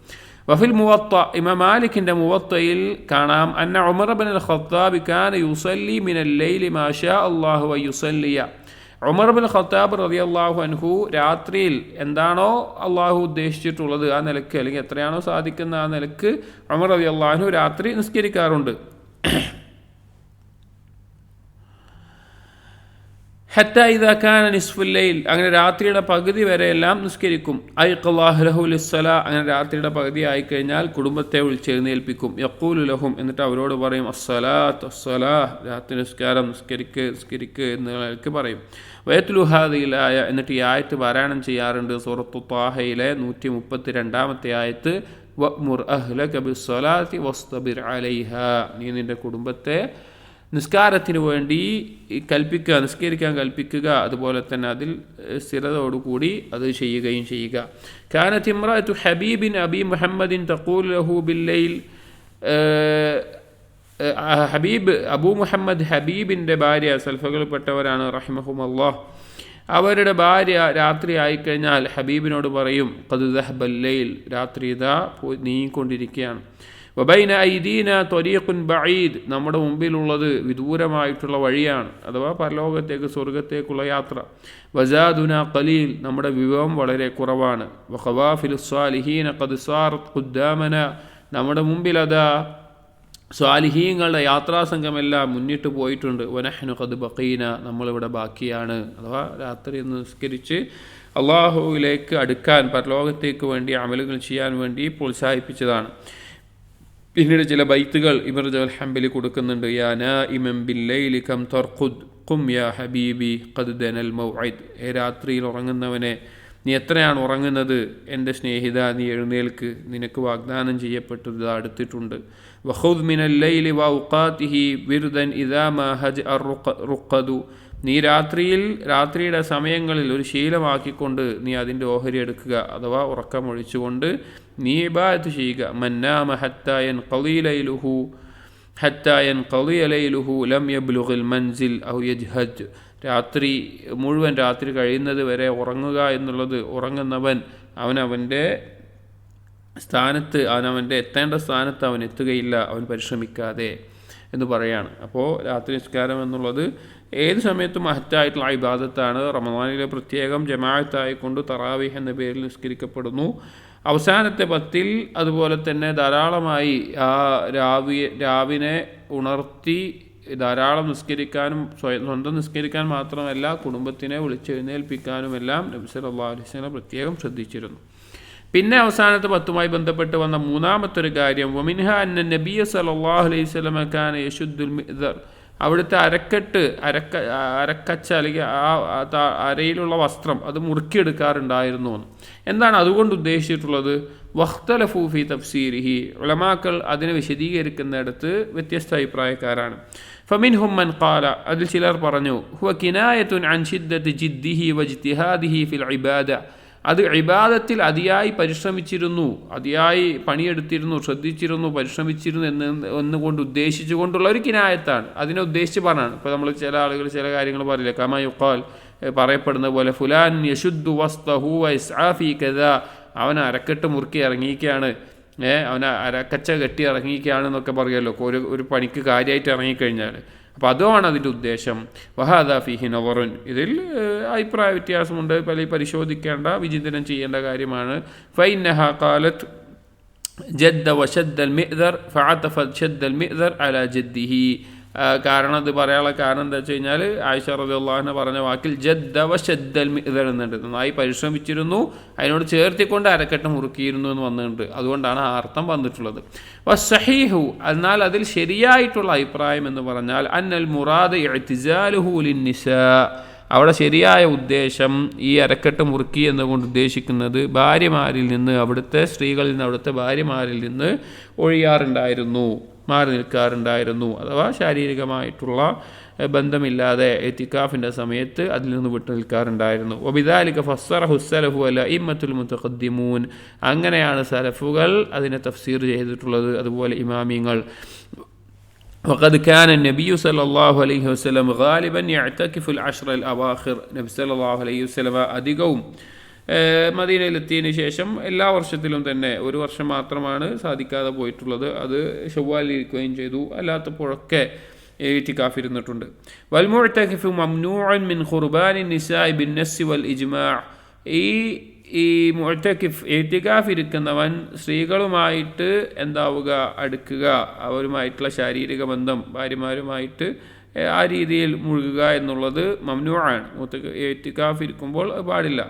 വഫിൽ മുവത്ത, ഇമാം മാലിക്കിൻ്റെ മുവത്തയിൽ കാണാം, അന്ന ഉമർ ഇബ്നുൽ ഖത്താബ് കാന യുസല്ലി മിനൽ ലൈലി മാ ശാ അല്ലാഹു വ യുസല്ലിയ, ഉമർ ഇബ്നുൽ ഖത്താബ് റളിയല്ലാഹു അൻഹു രാത്രിയിൽ എന്താണോ അള്ളാഹു ഉദ്ദേശിച്ചിട്ടുള്ളത് ആ നിലക്ക്, അല്ലെങ്കിൽ എത്രയാണോ സാധിക്കുന്ന ആ നിലക്ക് ഉമർ റളിയല്ലാഹു അൻഹു രാത്രി നിസ്കരിക്കാറുണ്ട്. ഹത്ത ഇദാ കാന നിസ്ഫുൽ ലൈൽ, അങ്ങനെ രാത്രിയുടെ പകുതി വരെയെല്ലാം നിസ്കരിക്കും. ഐഖല്ലാഹു ലഹു ലിസ്സലാ, അങ്ങനെ രാത്രിയുടെ പകുതി ആയിക്കഴിഞ്ഞാൽ കുടുംബത്തെ വിളിച്ചെഴുന്നേൽപ്പിക്കും. യഖൂലു ലഹും, എന്നിട്ട് അവരോട് പറയും അസ്സലാത്ത് അസ്സലാഹ്, രാത്രി നിസ്കാരം, നിസ്കരിക്ക് എന്നൊക്കെ പറയും. വയത്ലു ഹാദിഹിൽ ആയ, എന്നിട്ട് ഈ ആയത്ത് പാരായണം ചെയ്യാറുണ്ട്. സൂറത്തു ത്വാഹയിലെ 132-ാമത്തെ ആയത്ത്, വഅ്മുർ അഹ്ലക ബിസ്സലാത്തി വസ്തബിർ അലൈഹാ, നീ നിന്റെ കുടുംബത്തെ നിസ്കാരത്തിന് വേണ്ടി നിസ്കരിക്കാൻ കൽപ്പിക്കുക, അതുപോലെ തന്നെ അതിൽ സ്ഥിരതയോടുകൂടി അത് ചെയ്യുകയും ചെയ്യുക. കാനത്ത് ഇംറഅതു ഹബീബിൻ അബി മുഹമ്മദിൻ തഖൂലു ലഹു ബില്ലൈൽ, ഹബീബ് അബൂ മുഹമ്മദ് ഹബീബിൻ്റെ ഭാര്യ, സൽഫകളിൽപ്പെട്ടവരാണ് റഹിമഹുമുല്ലാഹ്, അവരുടെ ഭാര്യ രാത്രി ആയിക്കഴിഞ്ഞാൽ ഹബീബിനോട് പറയും, ഖദ് ദഹബൽ ലൈൽ, രാത്രി ഇതാ നീങ്ങിക്കൊണ്ടിരിക്കുകയാണ്. വബൈന ഐദീന ത്വരീഖുൻ ബഈദ്, നമ്മുടെ മുമ്പിലുള്ളത് വിദൂരമായിട്ടുള്ള വഴിയാണ്, അഥവാ പരലോകത്തേക്ക് സ്വർഗത്തേക്കുള്ള യാത്ര. വസാദുന ഖലീൽ, നമ്മുടെ വിഭവം വളരെ കുറവാണ്. വഖവാഫിലുസ് സ്വാലിഹീന ഖദ് സാറത് ഖുദ്ദാമന, നമ്മുടെ മുമ്പിൽ അതാ സ്വാലിഹീങ്ങളുടെ യാത്രാസംഘമെല്ലാം മുന്നിട്ട് പോയിട്ടുണ്ട്. വനഹ്നു ഖദ് ബഖീന, നമ്മളിവിടെ ബാക്കിയാണ്. അഥവാ രാത്രി നിസ്കരിച്ച് അള്ളാഹുവിലേക്ക് അടുക്കാൻ, പരലോകത്തേക്ക് വേണ്ടി അമലുകൾ ചെയ്യാൻ വേണ്ടി പ്രോത്സാഹിപ്പിച്ചതാണ്. പിന്നീട് ചില ബൈത്തുകൾ ഇബ്നു റജബ് അൽ ഹംബലി കൊടുക്കുന്നുണ്ട്. യാ നാഇമൻ ബില്ലൈലി കം തർഖുദ് ഖും യാ ഹബീബി ഖദ് ദനൽ മൗഇദ്, രാത്രിയിൽ ഉറങ്ങുന്നവനെ നീ എത്രയാണ് ഉറങ്ങുന്നത്, എൻ്റെ സ്നേഹിത നീ എഴുന്നേൽക്ക്, നിനക്ക് വാഗ്ദാനം ചെയ്യപ്പെട്ടത് അടുത്തിട്ടുണ്ട്. വഖുദ് മിനൽ ലൈലി വൗഖാതിഹി വിർദൻ ഇദാ മാ ഹജ റുഖദു, നീ രാത്രിയുടെ സമയങ്ങളിൽ ഒരു ശീലമാക്കിക്കൊണ്ട് നീ അതിൻ്റെ ഓഹരി എടുക്കുക, അഥവാ ഉറക്കമൊഴിച്ചുകൊണ്ട് നീ ഇബാദത്ത് ചെയ്യുക. മന്നാമ ഹത്താ യൻഖളി ലൈലുഹു, ഹത്താ യൻഖളിയ ലൈലുഹു ലം യബ്ലുഗിൽ മൻസിൽ ഔ യജ്ഹദ്. രാത്രി മുഴുവൻ രാത്രി കഴിയുന്നത് വരെ ഉറങ്ങുക എന്നുള്ളത്, ഉറങ്ങുന്നവൻ അവനവൻ്റെ സ്ഥാനത്ത്, അവനവൻ്റെ എത്തേണ്ട സ്ഥാനത്ത് അവൻ എത്തുകയില്ല അവൻ പരിശ്രമിക്കാതെ എന്ന് പറയാണ്. അപ്പോൾ രാത്രി നിസ്കാരം എന്നുള്ളത് ഏത് സമയത്തും മഹത്തായിട്ടുള്ള ഇബാദത്താണ്. റമദാനിലെ പ്രത്യേകം ജമാഅത്തായിക്കൊണ്ട് തറാവീഹ് എന്ന പേരിൽ നിസ്കരിക്കപ്പെടുന്നു. അവസാനത്തെ 10 അതുപോലെ തന്നെ ധാരാളമായി ആ രാവിനെ ഉണർത്തി ധാരാളം നിസ്കരിക്കാനും സ്വന്തം നിസ്കരിക്കാൻ മാത്രമല്ല കുടുംബത്തിനെ വിളിച്ചെഴുന്നേൽപ്പിക്കാനുമെല്ലാം നബി സല്ലല്ലാഹു അലൈഹി വസല്ലം പ്രത്യേകം ശ്രദ്ധിച്ചിരുന്നു. പിന്നെ അവസാനത്തെ 10മായി ബന്ധപ്പെട്ട് വന്ന മൂന്നാമത്തെ ഒരു കാര്യം, വമിൻഹ അന്ന നബിയ സല്ലല്ലാഹു അലൈഹി വസല്ലം കാന യശുദ്ദുൽ മിഅ്ദർ, അവിടുത്തെ അരക്കച്ച അല്ലെങ്കിൽ ആ അരയിലുള്ള വസ്ത്രം അത് മുറുക്കിയെടുക്കാറുണ്ടായിരുന്നു. എന്താണ് അതുകൊണ്ട് ഉദ്ദേശിച്ചിട്ടുള്ളത്? വഖ്തലഫു ഫീ തഫ്സീരിഹി, ഉലമാക്കൾ അതിനെ വിശദീകരിക്കുന്നിടത്ത് വ്യത്യസ്ത അഭിപ്രായക്കാരാണ്. ഫമിൻഹും മൻ ഖാല, അതിൽ ചിലർ പറഞ്ഞു, ഹുവ കിനായത്തുൻ അൻ ശിദ്ദത്തി ജിദ്ദിഹി വജ്തിഹാദിഹി ഫിൽ ഇബാദ, അത് ഇബാദത്തിൽ അതിയായി പരിശ്രമിച്ചിരുന്നു, അതിയായി പണിയെടുത്തിരുന്നു, ശ്രദ്ധിച്ചിരുന്നു, പരിശ്രമിച്ചിരുന്നു എന്നുകൊണ്ട് ഉദ്ദേശിച്ചുകൊണ്ടുള്ള ഒരു കിനായത്താണ്. അതിനെ ഉദ്ദേശിച്ച് പറഞ്ഞാണ്. ഇപ്പോൾ നമ്മൾ ചില ആളുകൾ ചില കാര്യങ്ങൾ പറയില്ല, കമാ യുഖാൽ, പറയപ്പെടുന്ന പോലെ ഫുലാൻ യശുദ്ദു വസ്തഹു വയസ്ആ ഫീ കദാ, അവൻ അരക്കെട്ട് മുറുക്കി ഇറങ്ങിയിരിക്കുകയാണ്, അവൻ അരക്കച്ച കെട്ടി ഇറങ്ങിയിരിക്കുകയാണെന്നൊക്കെ പറയുമല്ലോ ഒരു പണിക്ക് കാര്യമായിട്ട് ഇറങ്ങിക്കഴിഞ്ഞാൽ. അപ്പോൾ അതുമാണ് അതിൻ്റെ ഉദ്ദേശം. വഹാദാ ഫീഹി നവറുൻ, ഇതിൽ അഭിപ്രായ വ്യത്യാസമുണ്ട്, പരിശോധിക്കേണ്ട വിചിന്തനം ചെയ്യേണ്ട കാര്യമാണ്. ഫൈന്നഹാ ഖാലത്ത് ജദ്ദ വശദ്ദൽ മിഅ്ദർ ഫഅതഫത് ശദ്ദൽ മിഅ്ദർ അലാ ജദ്ദിഹി. കാരണം അത് പറയാനുള്ള കാരണം എന്താ വെച്ച് കഴിഞ്ഞാൽ ആയിഷ റളിയല്ലാഹു അൻഹ പറഞ്ഞ വാക്കിൽ ജദ്ദ വശദ്ദൽ മിഅ്ദർ എന്നുണ്ട്, നന്നായി പരിശ്രമിച്ചിരുന്നു, അതിനോട് ചേർത്തിക്കൊണ്ട് അരക്കെട്ട് മുറുക്കിയിരുന്നു എന്ന് വന്നിട്ടുണ്ട്. അതുകൊണ്ടാണ് ആ അർത്ഥം വന്നിട്ടുള്ളത്. വസ്സഹീഹു, എന്നാൽ അതിൽ ശരിയായിട്ടുള്ള അഭിപ്രായം എന്ന് പറഞ്ഞാൽ അന്നൽ മുറാദ് ഇഅ്തിസാലുഹു ലിന്നിസാ, അവിടെ ശരിയായ ഉദ്ദേശം ഈ അരക്കെട്ട് മുറുക്കി എന്നുകൊണ്ട് ഉദ്ദേശിക്കുന്നത് ഭാര്യമാരിൽ നിന്ന്, അവിടുത്തെ സ്ത്രീകളിൽ നിന്ന്, അവിടുത്തെ ഭാര്യമാരിൽ നിന്ന് ഒഴിയാറുണ്ടായിരുന്നു, മാറി നിൽക്കാറുണ്ടായിരുന്നു. അഥവാ ശാരീരികമായിട്ടുള്ള ബന്ധമില്ലാതെ ഇത്തികാഫിൻ്റെ സമയത്ത് അതിൽ നിന്ന് വിട്ടു നിൽക്കാറുണ്ടായിരുന്നു. വബിദാലിക ഫസ്സറഹു സലഫു അൽഅഇമ്മത്തുൽ മുതഖദ്ദിമൂൻ, അങ്ങനെയാണ് സലഫുകൾ അതിനെ തഫ്സീർ ചെയ്തിട്ടുള്ളത്, അതുപോലെ ഇമാമിങ്ങൾ. وقد كان النبي صلى الله عليه وسلم غالبا يعتكف العشر الأواخر, നബി സല്ലല്ലാഹു അലൈഹി വസല്ലം അധികവും മദീനയിലെത്തിയതിന് ശേഷം എല്ലാ വർഷത്തിലും തന്നെ, ഒരു വർഷം മാത്രമാണ് സാധിക്കാതെ പോയിട്ടുള്ളത്, അത് ശവ്വാലിൽ ഇരിക്കുകയും ചെയ്തു, അല്ലാത്തപ്പോഴൊക്കെ ഇത്തികാഫ് ഇരുന്നിട്ടുണ്ട്. വൽ മുഅ്തകിഫു മംനൂഉൻ മിൻ ഖുർബാനി നിസാഇ ബിന്നസ് വൽ ഇജ്മാഅ്, ഈ മുഅ്തകിഫ് ഇത്തികാഫ് ഇരിക്കുന്നവൻ സ്ത്രീകളുമായിട്ട് എന്താവുക, അടുക്കുക, അവരുമായിട്ടുള്ള ശാരീരിക ബന്ധം, ഭാര്യമാരുമായിട്ട് ആ രീതിയിൽ മുഴുകുക എന്നുള്ളത് മംനൂആണ്. ഇത്തികാഫ് ഇരിക്കുമ്പോൾ പാടില്ല.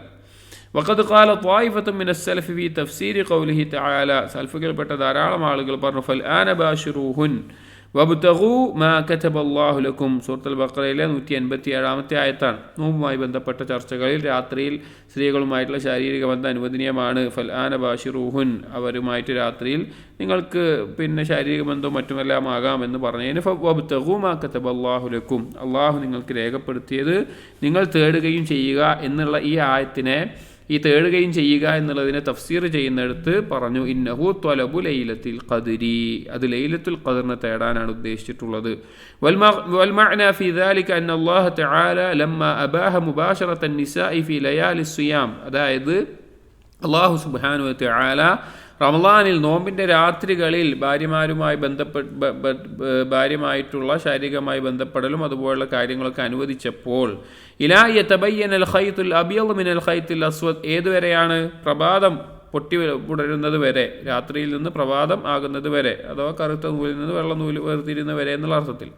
വഖദ് ഖാല ത്വായിഫത്തുൻ മിന السلف في تفسير قوله تعالى, സൽഫുകൾപ്പെട്ട ധാരാളം ആളുകൾ പറഞ്ഞു, ഫൽ ആന ബാശിറൂഹുൻ വബ്തഗൂ മാ കതബല്ലാഹു ലക്കും, സൂറത്തുൽ ബഖറയിലെ 187 ആയത്താണ്. നോമ്പുമായി ബന്ധപ്പെട്ട ചർച്ചകളിൽ രാത്രിയിൽ സ്ത്രീകളുമായിട്ടുള്ള ശാരീരിക ബന്ധം അനുവദനീയമാണ്. ഫൽ ആന ബാശിറൂഹുൻ, അവരുമായിട്ട് രാത്രിയിൽ നിങ്ങൾക്ക് ശാരീരിക ബന്ധവും മറ്റുമെല്ലാം ആകാമെന്ന് പറഞ്ഞതിന് വബ്തഗൂ മാ കതബല്ലാഹു ലക്കും, അള്ളാഹു നിങ്ങൾക്ക് രേഖപ്പെടുത്തിയത് നിങ്ങൾ തേടുകയും ചെയ്യുക എന്നുള്ള ഈ ആയത്തിനെ, ഈ തേടുകയും ചെയ്യുക എന്നുള്ളതിനെ തഫ്സീർ ചെയ്യുന്നിടത്ത് പറഞ്ഞു, ഇന്നഹു ത്വലബു ലൈലത്തുൽ ഖദ്രി, അത് ലൈലത്തുൽ ഖദ്റിനെ തേടാനാണ് ഉദ്ദേശിച്ചിട്ടുള്ളത്. വൽ മഅന ഫീ ദാലിക അന്ന അല്ലാഹു തആല ലമ്മ അബാഹ മുബാശറത്തൻ നിസാഇ ഫീ ലയാലി സിയാം, അതായത് അല്ലാഹു സുബ്ഹാനഹു വ തആല റമളാനിൽ നോമ്പിൻ്റെ രാത്രികളിൽ ഭാര്യമായിട്ടുള്ള ശാരീരികമായി ബന്ധപ്പെടലും അതുപോലുള്ള കാര്യങ്ങളൊക്കെ അനുവദിച്ചപ്പോൾ, ഇലാ യതബയ്യനൽ ഖൈത്തുൽ അബ്യദ് മിനൽ ഖൈത്തുൽ അസ്വദ്, ഏതുവരെയാണ്? പ്രഭാതം പൊട്ടി പുടരുന്നത് വരെ, രാത്രിയിൽ നിന്ന് പ്രഭാതം ആകുന്നത് വരെ, അഥവാ കറുത്ത നൂലിൽ നിന്ന് വെള്ള നൂല് വേർതിരിയുന്നത് വരെ എന്നുള്ള അർത്ഥത്തിൽ.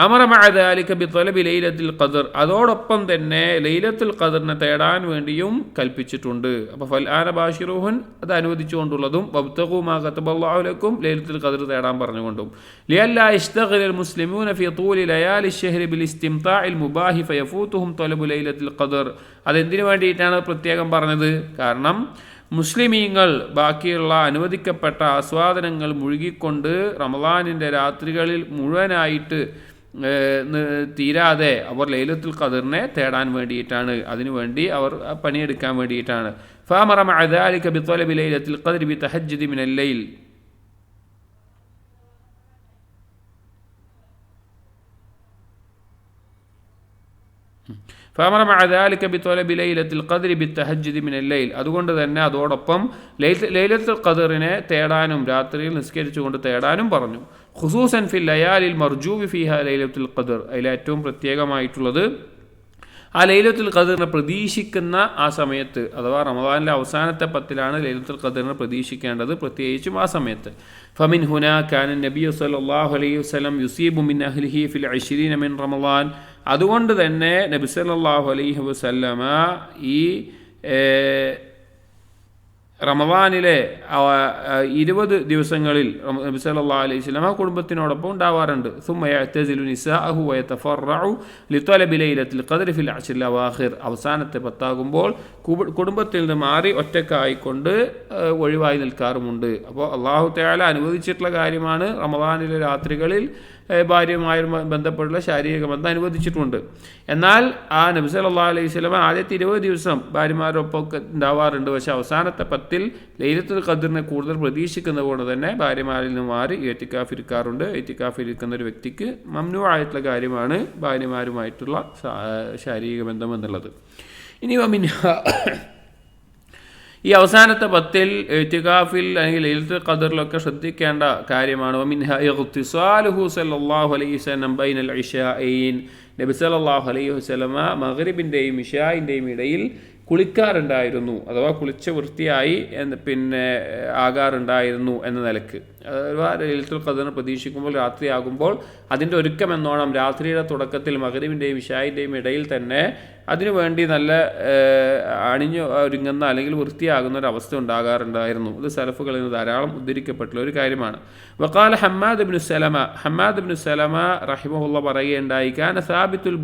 അമറ മഅ ദാലിക ബിത്വലബി ലൈലത്തുൽ ഖദ്ർ, അതോടൊപ്പം തന്നെ ലൈലത്തുൽ ഖദ്റിനെ തേടാൻ വേണ്ടിയും കൽപ്പിച്ചിട്ടുണ്ട്. അപ്പോൾ ഫൽ ആന ബാശിറൂഹുൻ, അത് അനുവദിച്ചുകൊണ്ടുള്ളതും, വബ്തഗൂ മാ കതബല്ലാഹു ലക്കും, ലൈലത്തുൽ ഖദ്ർ തേടാൻ പറഞ്ഞുകൊണ്ടും. ലിയല്ലാ യശ്തഗിലൽ മുസ്ലിമൂന ഫീ തൂലി ലയാലി അശ്ശഹ്രി ബിൽ ഇസ്തിംതാഇൽ മുബാഹി ഫയഫൂതുഹും ത്വലബു ലൈലത്തുൽ ഖദ്ർ, അതെന്തിനു വേണ്ടിയിട്ടാണ് പ്രത്യേകം പറഞ്ഞത്? കാരണം മുസ്ലിമീങ്ങൾ ബാക്കിയുള്ള അനുവദിക്കപ്പെട്ട ആസ്വാദനങ്ങൾ മുഴുകിക്കൊണ്ട് റമളാനിൻ്റെ രാത്രികളിൽ മുഴുവനായിട്ട് തീരാതെ അവർ ലൈലത്തുൽ ഖദ്റിനെ തേടാൻ വേണ്ടിയിട്ടാണ്, അതിനുവേണ്ടി അവർ പണിയെടുക്കാൻ വേണ്ടിയിട്ടാണ്. ഫഅമറ മഅ ദാലിക ബിത്വലബി ലൈലത്തുൽ ഖദ്രി ബിതഹജ്ജുദി മിനൽ ലൈൽ, ഫഅമറ മഅ ദാലിക ബിത്വലബി ലൈലത്തുൽ ഖദ്രി ബിത്തഹജ്ജുദി മിനൽ ലൈൽ, അതുകൊണ്ട് തന്നെ അതോടൊപ്പം ലൈലത്തുൽ ഖദ്റിനെ തേടാനും രാത്രിയിൽ നിസ്കരിച്ചുകൊണ്ട് തേടാനും പറഞ്ഞു. ഖുസൂസൻ ഫിൽ ലയാലിൽ മർജൂബി ഫീഹാ ലൈലത്തുൽ ഖദ്ർ, അതിൽ ഏറ്റവും പ്രത്യേകമായിട്ടുള്ളത് ആ ലൈലത്തുൽ ഖദ്റിനെ പ്രതീക്ഷിക്കുന്ന ആ സമയത്ത്, അഥവാ റമദാനിലെ അവസാനത്തെ 10 ലൈലത്തുൽ ഖദ്റിനെ പ്രതീക്ഷിക്കേണ്ടത്, പ്രത്യേകിച്ചും ആ സമയത്ത്. ഫമിൻ ഹുനാ കാന നബിയു സല്ലല്ലാഹു അലൈഹി വസല്ലം യുസീബു മിൻ അഹ്ലിഹി ഫിൽ 20 മിൻ റമദാൻ, അതുകൊണ്ട് തന്നെ നബി സല്ലല്ലാഹു അലൈഹി വസല്ലമ ഈ റമദാനിലെ 20 ദിവസങ്ങളിൽ നബി സല്ലല്ലാഹു അലൈഹി വസല്ലം കുടുംബത്തിനോടൊപ്പം ഉണ്ടാവാറുണ്ട്. സുമ്മ യഅ്തസിലു നിസാഅഹു വയതഫറഉ ലിതലബി ലൈലത്തുൽ ഖദ്രി ഫിൽ അശ്റിൽ അവാഖിർ, അവസാനത്തെ 10 കുടുംബത്തിൽ നിന്ന് മാറി ഒറ്റക്കായിക്കൊണ്ട് ഒഴിവായി നിൽക്കാറുമുണ്ട്. അപ്പോൾ അല്ലാഹു തആല അനുവദിച്ചിട്ടുള്ള കാര്യമാണ് റമദാനിലെ രാത്രികളിൽ ഭാര്യയുമായി ബന്ധപ്പെട്ടുള്ള ശാരീരിക ബന്ധം അനുവദിച്ചിട്ടുണ്ട്. എന്നാൽ ആ നബി സല്ലല്ലാഹു അലൈഹി വസല്ലം ആദ്യത്തെ 20 ദിവസം ഭാര്യമാരൊപ്പം ഉണ്ടാവാറുണ്ട്. പക്ഷെ അവസാനത്തെ 10 ലൈലത്തുൽ ഖദ്റിനെ കൂടുതൽ പ്രതീക്ഷിക്കുന്നത് കൊണ്ട് തന്നെ ഭാര്യമാരിൽ നിന്ന് മാറി ഇഅ്തികാഫ് ഇരിക്കാറുണ്ട്. ഇഅ്തികാഫ് ഇരിക്കുന്ന ഒരു വ്യക്തിക്ക് മംനൂ ആയിട്ടുള്ള കാര്യമാണ് ഭാര്യമാരുമായിട്ടുള്ള ശാരീരിക ബന്ധം എന്നുള്ളത്. ഇനി ഈ അവസാനത്തെ 10 ഇഅ്തികാഫിൽ അല്ലെങ്കിൽ ലൈലത്തുൽ ഖദ്റിലൊക്കെ ശ്രദ്ധിക്കേണ്ട കാര്യമാണ്. വമിൻഹാ ഇഗ്തിസാലുഹു സല്ലല്ലാഹു അലൈഹി വസല്ലം ബൈനൽ ഇശാഇൻ, നബി സല്ലല്ലാഹു അലൈഹി വസല്ലമ മഗ്രിബിൻ്റെയും ഇശാഇൻ്റെയും ഇടയിൽ കുളിക്കാറുണ്ടായിരുന്നു, അഥവാ കുളിച്ച് വൃത്തിയായി ആകാറുണ്ടായിരുന്നു എന്ന നിലക്ക്. അഥവാ ലൈലത്തുൽ ഖദ്റിനെ പ്രതീക്ഷിക്കുമ്പോൾ രാത്രിയാകുമ്പോൾ അതിൻ്റെ ഒരുക്കം എന്നോണം രാത്രിയുടെ തുടക്കത്തിൽ മഗ്രിബിൻ്റെയും ഇശാഇൻ്റെയും ഇടയിൽ തന്നെ അതിനുവേണ്ടി നല്ല ഒരുങ്ങുന്ന അല്ലെങ്കിൽ വൃത്തിയാകുന്ന ഒരു അവസ്ഥ ഉണ്ടാകാറുണ്ടായിരുന്നു. ഇത് സലഫുകളിൽ നിന്ന് ധാരാളം ഉദ്ധരിക്കപ്പെട്ടുള്ള ഒരു കാര്യമാണ്. വഖാല ഹമ്മാദ് ഇബ്നു സലമ റഹിമഹുള്ള പറയുകയുണ്ടായി, കാന സാബിത്തുൽ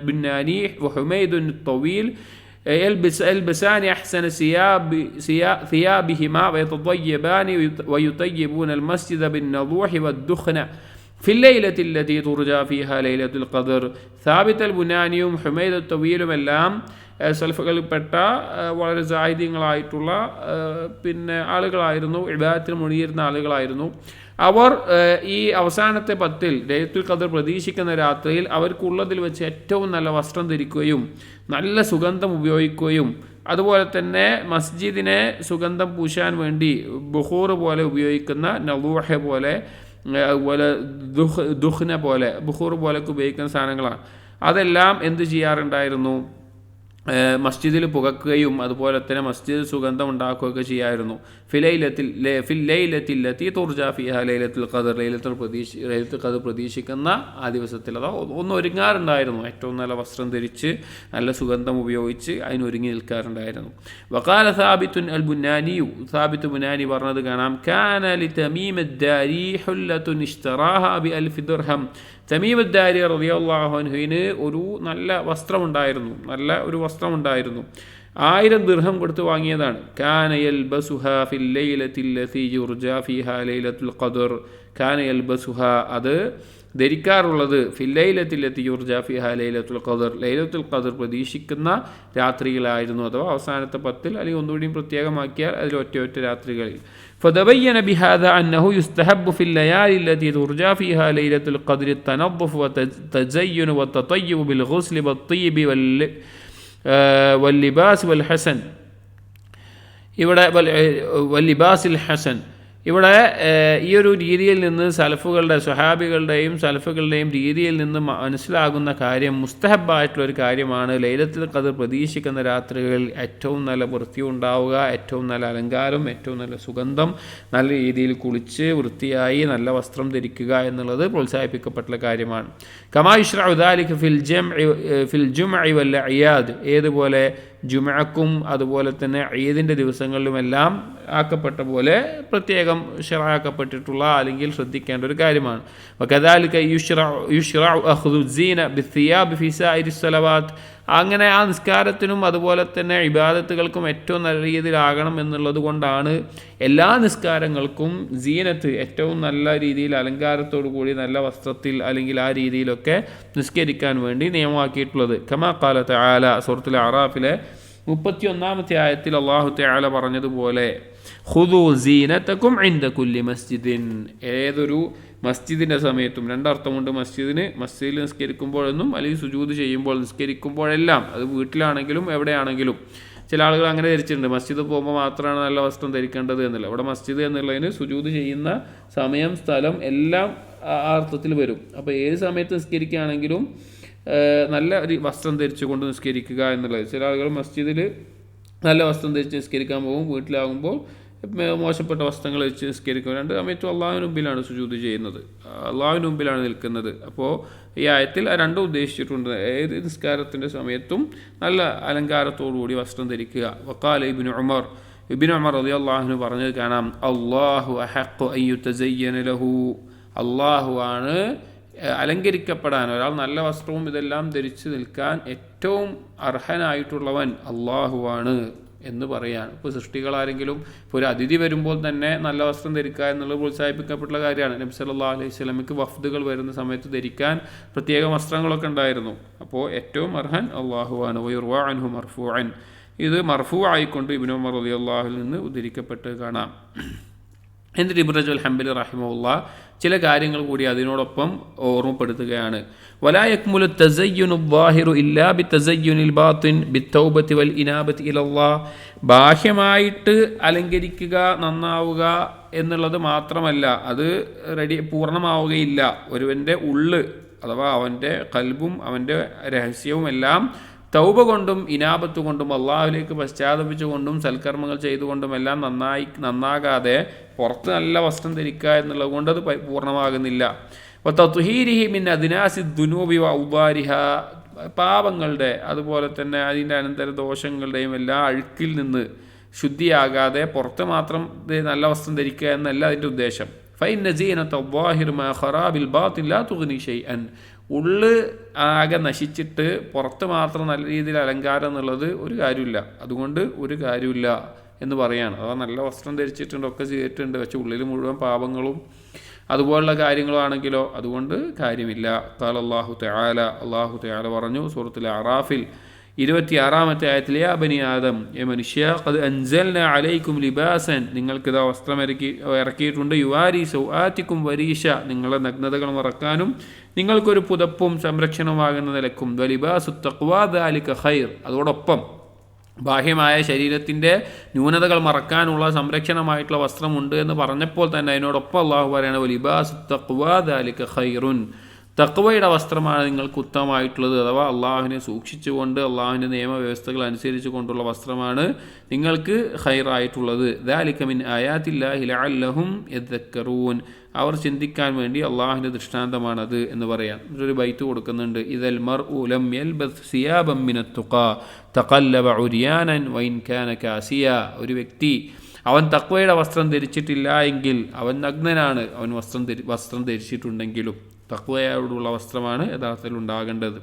ബുനാനി വഹുമൈദുൻ തവീൽ يلبسان أحسن ثيابهما ويتطيبان ويطيبون المسجد بالنضوح والدخن في الليلة التي ترجى فيها ليلة القدر. ثابت البناني حميد الطويل എല്ലാം സലഫുകളിൽപ്പെട്ട വളരെ സാഹിത്യങ്ങളായിട്ടുള്ള ആളുകളായിരുന്നു, ഇബാദത്തിൽ മുഴുകിയിരുന്ന ആളുകളായിരുന്നു. അവർ ഈ അവസാനത്തെ 10 ലൈലത്തുൽ ഖദ്ർ പ്രതീക്ഷിക്കുന്ന രാത്രിയിൽ അവർക്കുള്ളതിൽ വെച്ച് ഏറ്റവും നല്ല വസ്ത്രം ധരിക്കുകയും നല്ല സുഗന്ധം ഉപയോഗിക്കുകയും അതുപോലെ തന്നെ മസ്ജിദിനെ സുഗന്ധം പൂശാൻ വേണ്ടി ബുഖൂർ പോലെ ഉപയോഗിക്കുന്ന നളൂഹ പോലെ, അതുപോലെ ദുഖ്ന പോലെ, ബുഖൂർ പോലൊക്കെ ഉപയോഗിക്കുന്ന സാധനങ്ങളാണ്. അതെല്ലാം എന്ത് ചെയ്യാറുണ്ടായിരുന്നു? മസ്ജിദിൽ പുകക്കുകയും അതുപോലെ തന്നെ മസ്ജിദ് സുഗന്ധം ഉണ്ടാക്കുകയൊക്കെ ചെയ്യായിരുന്നു. ഫില്ലൈലത്തില്ലത്തി തുർജാ ഫിഹാ ലൈലത്തുൽ ഖദ്ർ, ലൈലത്തുൽ ഖദ്ർ പ്രതീക്ഷിക്കുന്ന ആ ദിവസത്തിൽ അതാ ഒന്ന് ഒരുങ്ങാറുണ്ടായിരുന്നു. ഏറ്റവും നല്ല വസ്ത്രം ധരിച്ച് നല്ല സുഗന്ധം ഉപയോഗിച്ച് അതിനൊരുങ്ങി നിൽക്കാറുണ്ടായിരുന്നു. വഖാല സാബിത്തുൻ അൽ ബുനാനിയു, സാബിത്ത് ബുനാനി പറഞ്ഞത് കാണാം, കാന ലിതമീം അദ്ദാരി ഹുല്ലത്തുൻ ഇശ്തറാഹാ ബിഅൽഫി ദിർഹം. തമീം അദ്ദാരി റളിയല്ലാഹു അൻഹുവിന് ഒരു നല്ല വസ്ത്രമുണ്ടായിരുന്നു, നല്ല ഒരു വസ്ത്രമുണ്ടായിരുന്നു, 1000 ദിർഹം കൊടുത്ത് വാങ്ങിയതാണ്. കാന യൽബസുഹാ ഫിൽ ലൈലത്തില്ലതി യുർജാ ഫീഹാ ലൈലത്തുൽ ഖദ്ർ, കാന യൽബസുഹാ അത് ധരിക്കാറുള്ളത് ഫിൽ ലൈലത്തില്ലതി യുർജാ ഫീഹാ ലൈലത്തുൽ ഖദ്ർ, ലൈലത്തുൽ ഖദ്ർ പ്രതീക്ഷിക്കുന്ന രാത്രികളായിരുന്നു, അഥവാ അവസാനത്തെ 10 അല്ലെങ്കിൽ ഒന്നുകൂടിയും പ്രത്യേകമാക്കിയാൽ അതിൽ ഒറ്റ രാത്രികളിൽ. فتبين بهذا أنه يستحب في الليالي التي ترجى فيها ليلة القدر التنظف والتزين والتطيب بالغسل والطيب واللباس والحسن واللباس الحسن. ഇവിടെ ഈ ഒരു രീതിയിൽ നിന്ന് സലഫുകളുടെയും രീതിയിൽ നിന്ന് മനസ്സിലാകുന്ന കാര്യം മുസ്തഹബായിട്ടുള്ളൊരു കാര്യമാണ്. ലൈലത്തുൽ ഖദ്ർ പ്രതീക്ഷിക്കുന്ന രാത്രികളിൽ ഏറ്റവും നല്ല വൃത്തി ഉണ്ടാവുക, ഏറ്റവും നല്ല അലങ്കാരം, ഏറ്റവും നല്ല സുഗന്ധം, നല്ല രീതിയിൽ കുളിച്ച് വൃത്തിയായി നല്ല വസ്ത്രം ധരിക്കുക എന്നുള്ളത് പ്രോത്സാഹിപ്പിക്കപ്പെട്ടുള്ള കാര്യമാണ്. കമാ യുശ്റഉ ദാലിക ഫിൽ ജുംഇ വൽ അയാദ്, ഏതുപോലെ ജുമഅക്കും അതുപോലെ തന്നെ ഈദിൻ്റെ ദിവസങ്ങളിലുമെല്ലാം ആക്കപ്പെട്ട പോലെ പ്രത്യേകം ശറഅക്കപ്പെട്ടിട്ടുള്ള അല്ലെങ്കിൽ ശ്രദ്ധിക്കേണ്ട ഒരു കാര്യമാണ്. വകദാലിക യുശ്റഉ അഖ്ദു സീന ബിസ്സിയാബ് ഫി സായിരി സ്വലവാത്ത്, അങ്ങനെ ആ നിസ്കാരത്തിനും അതുപോലെ തന്നെ ഇബാദത്തുകൾക്കും ഏറ്റവും നല്ല രീതിയിലാകണം എന്നുള്ളത് കൊണ്ടാണ് എല്ലാ നിസ്കാരങ്ങൾക്കും സീനത്ത്, ഏറ്റവും നല്ല രീതിയിൽ അലങ്കാരത്തോടു കൂടി നല്ല വസ്ത്രത്തിൽ അല്ലെങ്കിൽ ആ രീതിയിലൊക്കെ നിസ്കരിക്കാൻ വേണ്ടി നിയമമാക്കിയിട്ടുള്ളത്. കമാ ഖാല തആല, സൂറത്തുൽ അറാഫിലെ 31-ാമത്തെ ആയത്തിൽ അല്ലാഹു തആല പറഞ്ഞതുപോലെ, ഖുദൂ സീനതകും ഇൻദ കുല്ലി മസ്ജിദിൻ, ഏതൊരു മസ്ജിദിൻ്റെ സമയത്തും. രണ്ടർത്ഥമുണ്ട് മസ്ജിദിന്, മസ്ജിദിൽ നിസ്കരിക്കുമ്പോഴെന്നും അല്ലെങ്കിൽ സുജൂദ് ചെയ്യുമ്പോൾ നിസ്കരിക്കുമ്പോഴെല്ലാം, അത് വീട്ടിലാണെങ്കിലും എവിടെയാണെങ്കിലും. ചില ആളുകൾ അങ്ങനെ ധരിച്ചിട്ടുണ്ട്, മസ്ജിദ് പോകുമ്പോൾ മാത്രമാണ് നല്ല വസ്ത്രം ധരിക്കേണ്ടത് എന്നല്ല. ഇവിടെ മസ്ജിദ് എന്നുള്ളതിന് സുജൂദ് ചെയ്യുന്ന സമയം, സ്ഥലം എല്ലാം ആ അർത്ഥത്തിൽ വരും. അപ്പോൾ ഏത് സമയത്ത് നിസ്കരിക്കുകയാണെങ്കിലും നല്ല ഒരു വസ്ത്രം ധരിച്ചുകൊണ്ട് നിസ്കരിക്കുക എന്നുള്ളത്. ചില ആളുകൾ മസ്ജിദിൽ നല്ല വസ്ത്രം ധരിച്ച് നിസ്കരിക്കാൻ പോകും, വീട്ടിലാകുമ്പോൾ മോശപ്പെട്ട വസ്ത്രങ്ങൾ വെച്ച് നിസ്കരിക്കും. രണ്ട് സമയത്തും അള്ളാഹുവിന് മുമ്പിലാണ് സുജൂദ് ചെയ്യുന്നത്, അള്ളാഹുവിന് മുമ്പിലാണ് നിൽക്കുന്നത്. അപ്പോൾ ഈ ആയത്തിൽ രണ്ടും ഉദ്ദേശിച്ചിട്ടുണ്ട്. ഏത് നിസ്കാരത്തിൻ്റെ സമയത്തും നല്ല അലങ്കാരത്തോടുകൂടി വസ്ത്രം ധരിക്കുക. വഖാല ഇബ്നു ഉമർ റളിയല്ലാഹു അൻഹു പറഞ്ഞത് കാണാം, അല്ലാഹു അഹഖു അൻ യുതസയ്യന ലഹു, അള്ളാഹു ആണ് അലങ്കരിക്കപ്പെടാൻ, ഒരാൾ നല്ല വസ്ത്രവും ഇതെല്ലാം ധരിച്ച് നിൽക്കാൻ ഏറ്റവും അർഹനായിട്ടുള്ളവൻ അള്ളാഹുവാണ് എന്ന് പറയാൻ. ഇപ്പോൾ സൃഷ്ടികളാരെങ്കിലും ഇപ്പോൾ ഒരു അതിഥി വരുമ്പോൾ തന്നെ നല്ല വസ്ത്രം ധരിക്കുക എന്നുള്ളത് പ്രോത്സാഹിപ്പിക്കപ്പെട്ടുള്ള കാര്യമാണ്. നബി സല്ലല്ലാഹു അലൈഹി വസല്ലമയ്ക്ക് വഫ്ദുകൾ വരുന്ന സമയത്ത് ധരിക്കാൻ പ്രത്യേക വസ്ത്രങ്ങളൊക്കെ ഉണ്ടായിരുന്നു. അപ്പോൾ ഏറ്റവും അർഹൻ അള്ളാഹുവാണ്. വയുർവാ അൻഹു മർഫൂഅൻ, ഇത് മർഫൂ ആയിക്കൊണ്ട് ഇബ്നു ഉമർ റളിയല്ലാഹുവിൽ നിന്ന് ഉദ്ധരിക്കപ്പെട്ട് കാണാം. എന്നിട്ട് ഇബ്നു റജബ് ഹംബലി റഹിമഹുല്ലാഹ് ചില കാര്യങ്ങൾ കൂടി അതിനോടൊപ്പം ഓർമ്മപ്പെടുത്തുകയാണ്. വലാ യക്മുലു തസയ്യുനു ളാഹിറു ഇല്ലാ ബിതസയ്യുനിൽ ബാത്തിൻ ബിത്തൗബതി വൽ ഇനാബതി ഇലല്ലാഹ്, ബാഹ്യമായിട്ട് അലങ്കരിക്കുക, നന്നാവുക എന്നുള്ളത് മാത്രമല്ല, അത് പൂർണ്ണമാവുകയില്ല. ഒരുവൻ്റെ ഉള്ള് അഥവാ അവൻ്റെ ഖൽബും അവൻ്റെ രഹസ്യവും എല്ലാം തൗബ കൊണ്ടും ഇനാബത്ത് കൊണ്ടും അള്ളാഹുവിലേക്ക് പശ്ചാത്തപിച്ചുകൊണ്ടും സൽക്കർമ്മങ്ങൾ ചെയ്തുകൊണ്ടും എല്ലാം നന്നാകാതെ പുറത്ത് നല്ല വസ്ത്രം ധരിക്കുക എന്നുള്ളത് കൊണ്ട് അത് പൂർണ്ണമാകുന്നില്ല. തത്വഹീരിഹി മിൻ അദ്നാസി ദുനൂബി വ ഔദാരിഹ, പാപങ്ങളുടെ അതുപോലെ തന്നെ അതിൻ്റെ അനന്തര ദോഷങ്ങളുടെയും എല്ലാ അഴുക്കിൽ നിന്ന് ശുദ്ധിയാകാതെ പുറത്ത് മാത്രം നല്ല വസ്ത്രം ധരിക്കുക എന്നല്ല അതിൻ്റെ ഉദ്ദേശം. ഫൈൻ സീനത അദ്വാഹിർ മാ ഖറാബിൽ ബാത്തിൻ ലാ തുഗ്നി ഷൈഅൻ, ഉള്ള് ആകെ നശിച്ചിട്ട് പുറത്ത് മാത്രം നല്ല രീതിയിൽ അലങ്കാരം എന്നുള്ളത് ഒരു കാര്യമില്ല, അതുകൊണ്ട് ഒരു കാര്യമില്ല എന്ന് പറയാണ്. അഥവാ നല്ല വസ്ത്രം ധരിച്ചിട്ടുണ്ട്, ഒക്കെ ചെയ്തിട്ടുണ്ട്, പക്ഷെ ഉള്ളിൽ മുഴുവൻ പാപങ്ങളും അതുപോലുള്ള കാര്യങ്ങളാണെങ്കിലോ അതുകൊണ്ട് കാര്യമില്ല. ഖാല അല്ലാഹു തആല, അല്ലാഹു തആല പറഞ്ഞു സൂറത്തുൽ അറാഫിൽ 26-ാമത്തെ ആയത്തിൽ, യാ ബനി ആദം, യ മനുഷ്യ, ഖദ് അൻസൽനാ അലൈക്കും ലിബാസൻ, നിങ്ങൾക്കിതാ വസ്ത്രം ഇറക്കിയിട്ടുണ്ട്, യുവാരി സൗആതിക്കും വരീഷ, നിങ്ങളുടെ നഗ്നതകൾ മറക്കാനും നിങ്ങൾക്കൊരു പുതപ്പും സംരക്ഷണമാകുന്ന നിലക്കും, വലിബാസു തഖ്വാ ദാലിക ഖൈർ, അതോടൊപ്പം ബാഹ്യമായ ശരീരത്തിൻ്റെ ന്യൂനതകൾ മറക്കാനുള്ള സംരക്ഷണമായിട്ടുള്ള വസ്ത്രമുണ്ട് എന്ന് പറഞ്ഞപ്പോൾ തന്നെ അതിനോടൊപ്പം അള്ളാഹു പറയാണ്, വലിബാസു തഖ്വാ ദാലിക ഖൈറുൻ, തഖ്വയുടെ വസ്ത്രമാണ് നിങ്ങൾക്ക് ഉത്തമമായിട്ടുള്ളത്. അഥവാ അള്ളാഹുവിനെ സൂക്ഷിച്ചുകൊണ്ട് അള്ളാഹുവിൻ്റെ നിയമവ്യവസ്ഥകൾ അനുസരിച്ചു കൊണ്ടുള്ള വസ്ത്രമാണ് നിങ്ങൾക്ക് ഖൈറായിട്ടുള്ളത്. ദാലിക മിൻ ആയാത്തില്ലാഹി ലഅല്ലഹും യദ്ദക്കറൂൻ, അവർ ചിന്തിക്കാൻ വേണ്ടി അള്ളാഹുവിൻ്റെ ദൃഷ്ടാന്തമാണത് എന്ന് പറയാം. ഒരു ബൈത്ത് കൊടുക്കുന്നുണ്ട്, ഇദൽ മർഉ ലം യൽബസ് സിയാബൻ മിനത് തുഖാ തഖല്ലബ ഉരിയാനൻ വഇൻ കാന കാസിയ, ഒരു വ്യക്തി അവൻ തഖ്വയുടെ വസ്ത്രം ധരിച്ചിട്ടില്ല എങ്കിൽ അവൻ നഗ്നനാണ്, അവൻ വസ്ത്രം ധരിച്ചിട്ടുണ്ടെങ്കിലും. തഖ്വയോടുള്ള വസ്ത്രമാണ് യഥാർത്ഥത്തിൽ ഉണ്ടാകേണ്ടത്.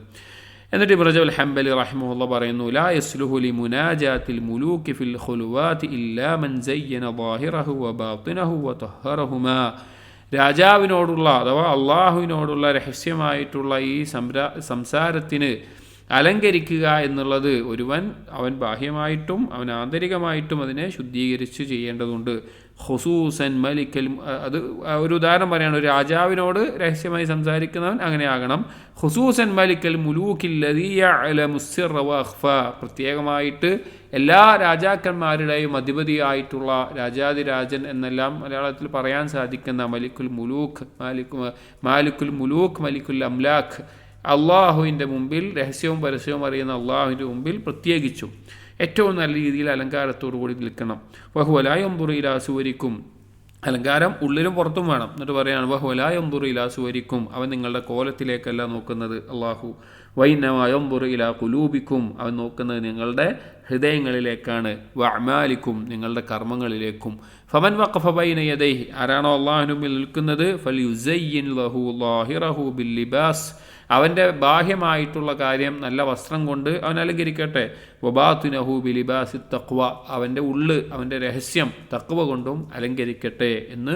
എന്നിട്ട് ഇബ്നു റജബ് ഹംബലി റഹിമഹുല്ലാഹ് പറയുന്നു, ലാ യസ്ലുഹു ലിമുനാജാത്തിൽ മുലൂകി ഫിൽ ഖുലുവാതി ഇല്ലാ മൻ സയ്യന ളാഹിറഹു വ ബാത്തിനഹു വ തഹറഹുമാ, രാജാവിനോടുള്ള അഥവാ അള്ളാഹുവിനോടുള്ള രഹസ്യമായിട്ടുള്ള ഈ സംസാരത്തിന് അലങ്കരിക്കുക എന്നുള്ളത് അവൻ ബാഹ്യമായിട്ടും അവൻ ആന്തരികമായിട്ടും അതിനെ ശുദ്ധീകരിച്ച് ചെയ്യേണ്ടതുണ്ട്. ഖുസൂസൻ മലിക്കൽ, അത് ഒരു ഉദാഹരണം പറയാണ്, ഒരു രാജാവിനോട് രഹസ്യമായി സംസാരിക്കുന്നവൻ അങ്ങനെ ആകണം. ഖുസൂസൻ മലിക്കൽ മുലൂക്കില്ലദീ യഅലമു സിർറ വ അഖ്ഫ, പ്രത്യേകമായിട്ട് എല്ലാ രാജാക്കന്മാരുടെയും അധിപതിയായിട്ടുള്ള രാജാതിരാജൻ എന്നെല്ലാം മലയാളത്തിൽ പറയാൻ സാധിക്കുന്ന മലിക്കുൽ മുലൂക്ക്, മാലിക്കുൽ മുലൂക്ക്, മലിക്കുൽ അംലാഖ്, അള്ളാഹുവിൻ്റെ മുമ്പിൽ രഹസ്യവും പരസ്യവും അറിയുന്ന അള്ളാഹുവിൻ്റെ മുമ്പിൽ പ്രത്യേകിച്ചും ഏറ്റവും നല്ല രീതിയിൽ അലങ്കാരത്തോടു കൂടി നിൽക്കണം. വഹുവ ലാ യൻദുറു ഇലാ സുവരിക്കും, അലങ്കാരം ഉള്ളിലും പുറത്തും വേണം. എന്നിട്ട് പറയാണ്, വഹുവ ലാ യൻദുറു ഇലാ സുവരിക്കും, അവൻ നിങ്ങളുടെ കോലത്തിലേക്കല്ല നോക്കുന്നത് അള്ളാഹു, വഇന്നമാ യൻദുറു ഇലാ ഖുലൂബിക്കും, അവൻ നോക്കുന്നത് നിങ്ങളുടെ ഹൃദയങ്ങളിലേക്കാണ്, വഅമാലിക്കും, നിങ്ങളുടെ കർമ്മങ്ങളിലേക്കും. ഫമൻ വഖഫ ബൈന യദൈഹി, ആരാണോ അള്ളാഹുവിന് മുമ്പിൽ നിൽക്കുന്നത്, ഫൽയുസയ്യിൻ ലഹു ളാഹിറഹു ബിൽ ലിബാസ്, അവൻ്റെ ബാഹ്യമായിട്ടുള്ള കാര്യം നല്ല വസ്ത്രം കൊണ്ട് അവൻ അലങ്കരിക്കട്ടെ. വബാത്തിനഹു ബിലിബാസി തഖ്വ, അവൻ്റെ അവൻ്റെ രഹസ്യം തഖ്വ കൊണ്ടും അലങ്കരിക്കട്ടെ എന്ന്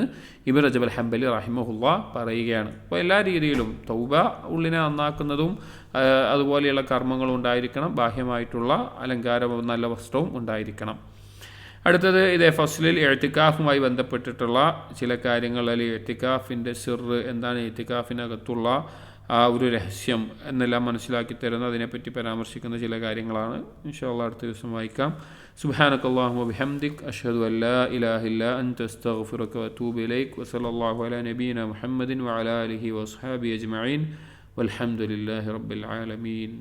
ഇബ്നു റജബ് ഹംബലി റഹിമഹുല്ലാഹ് പറയുകയാണ്. അപ്പോൾ എല്ലാ രീതിയിലും തൗബ ഉള്ളിനെ നന്നാക്കുന്നതും അതുപോലെയുള്ള കർമ്മങ്ങളും ഉണ്ടായിരിക്കണം, ബാഹ്യമായിട്ടുള്ള അലങ്കാരവും നല്ല വസ്ത്രവും ഉണ്ടായിരിക്കണം. അടുത്തത് ഇതേ ഫസ്ലിൽ എഴുത്തിക്കാഫുമായി ബന്ധപ്പെട്ടിട്ടുള്ള ചില കാര്യങ്ങൾ, അല്ലെങ്കിൽ എഴുത്തിക്കാഫിൻ്റെ സിറ് എന്താണ്, എഴുത്തിക്കാഫിനകത്തുള്ള ആ ഒരു രഹസ്യം എന്നെല്ലാം മനസ്സിലാക്കി തരുന്ന അതിനെപ്പറ്റി പരാമർശിക്കുന്ന ചില കാര്യങ്ങളാണ്. ഇൻഷാ അല്ലാഹ് അടുത്ത ദിവസം വായിക്കാം. സുബ്ഹാനകല്ലാഹുമ്മ വബിഹംദിക് അഷ്ഹദു അല്ലാ ഇലാഹ ഇല്ലാ അൻത അസ്തഗ്ഫിറുക വഅതൂബു ഇലൈക് വസല്ലല്ലാഹു അലാ നബീന മുഹമ്മദിൻ വഅലാ ആലിഹി വഅസ്ഹാബിഹി അജ്മഈൻ വൽഹംദുലില്ലാഹി റബ്ബിൽ ആലമീൻ.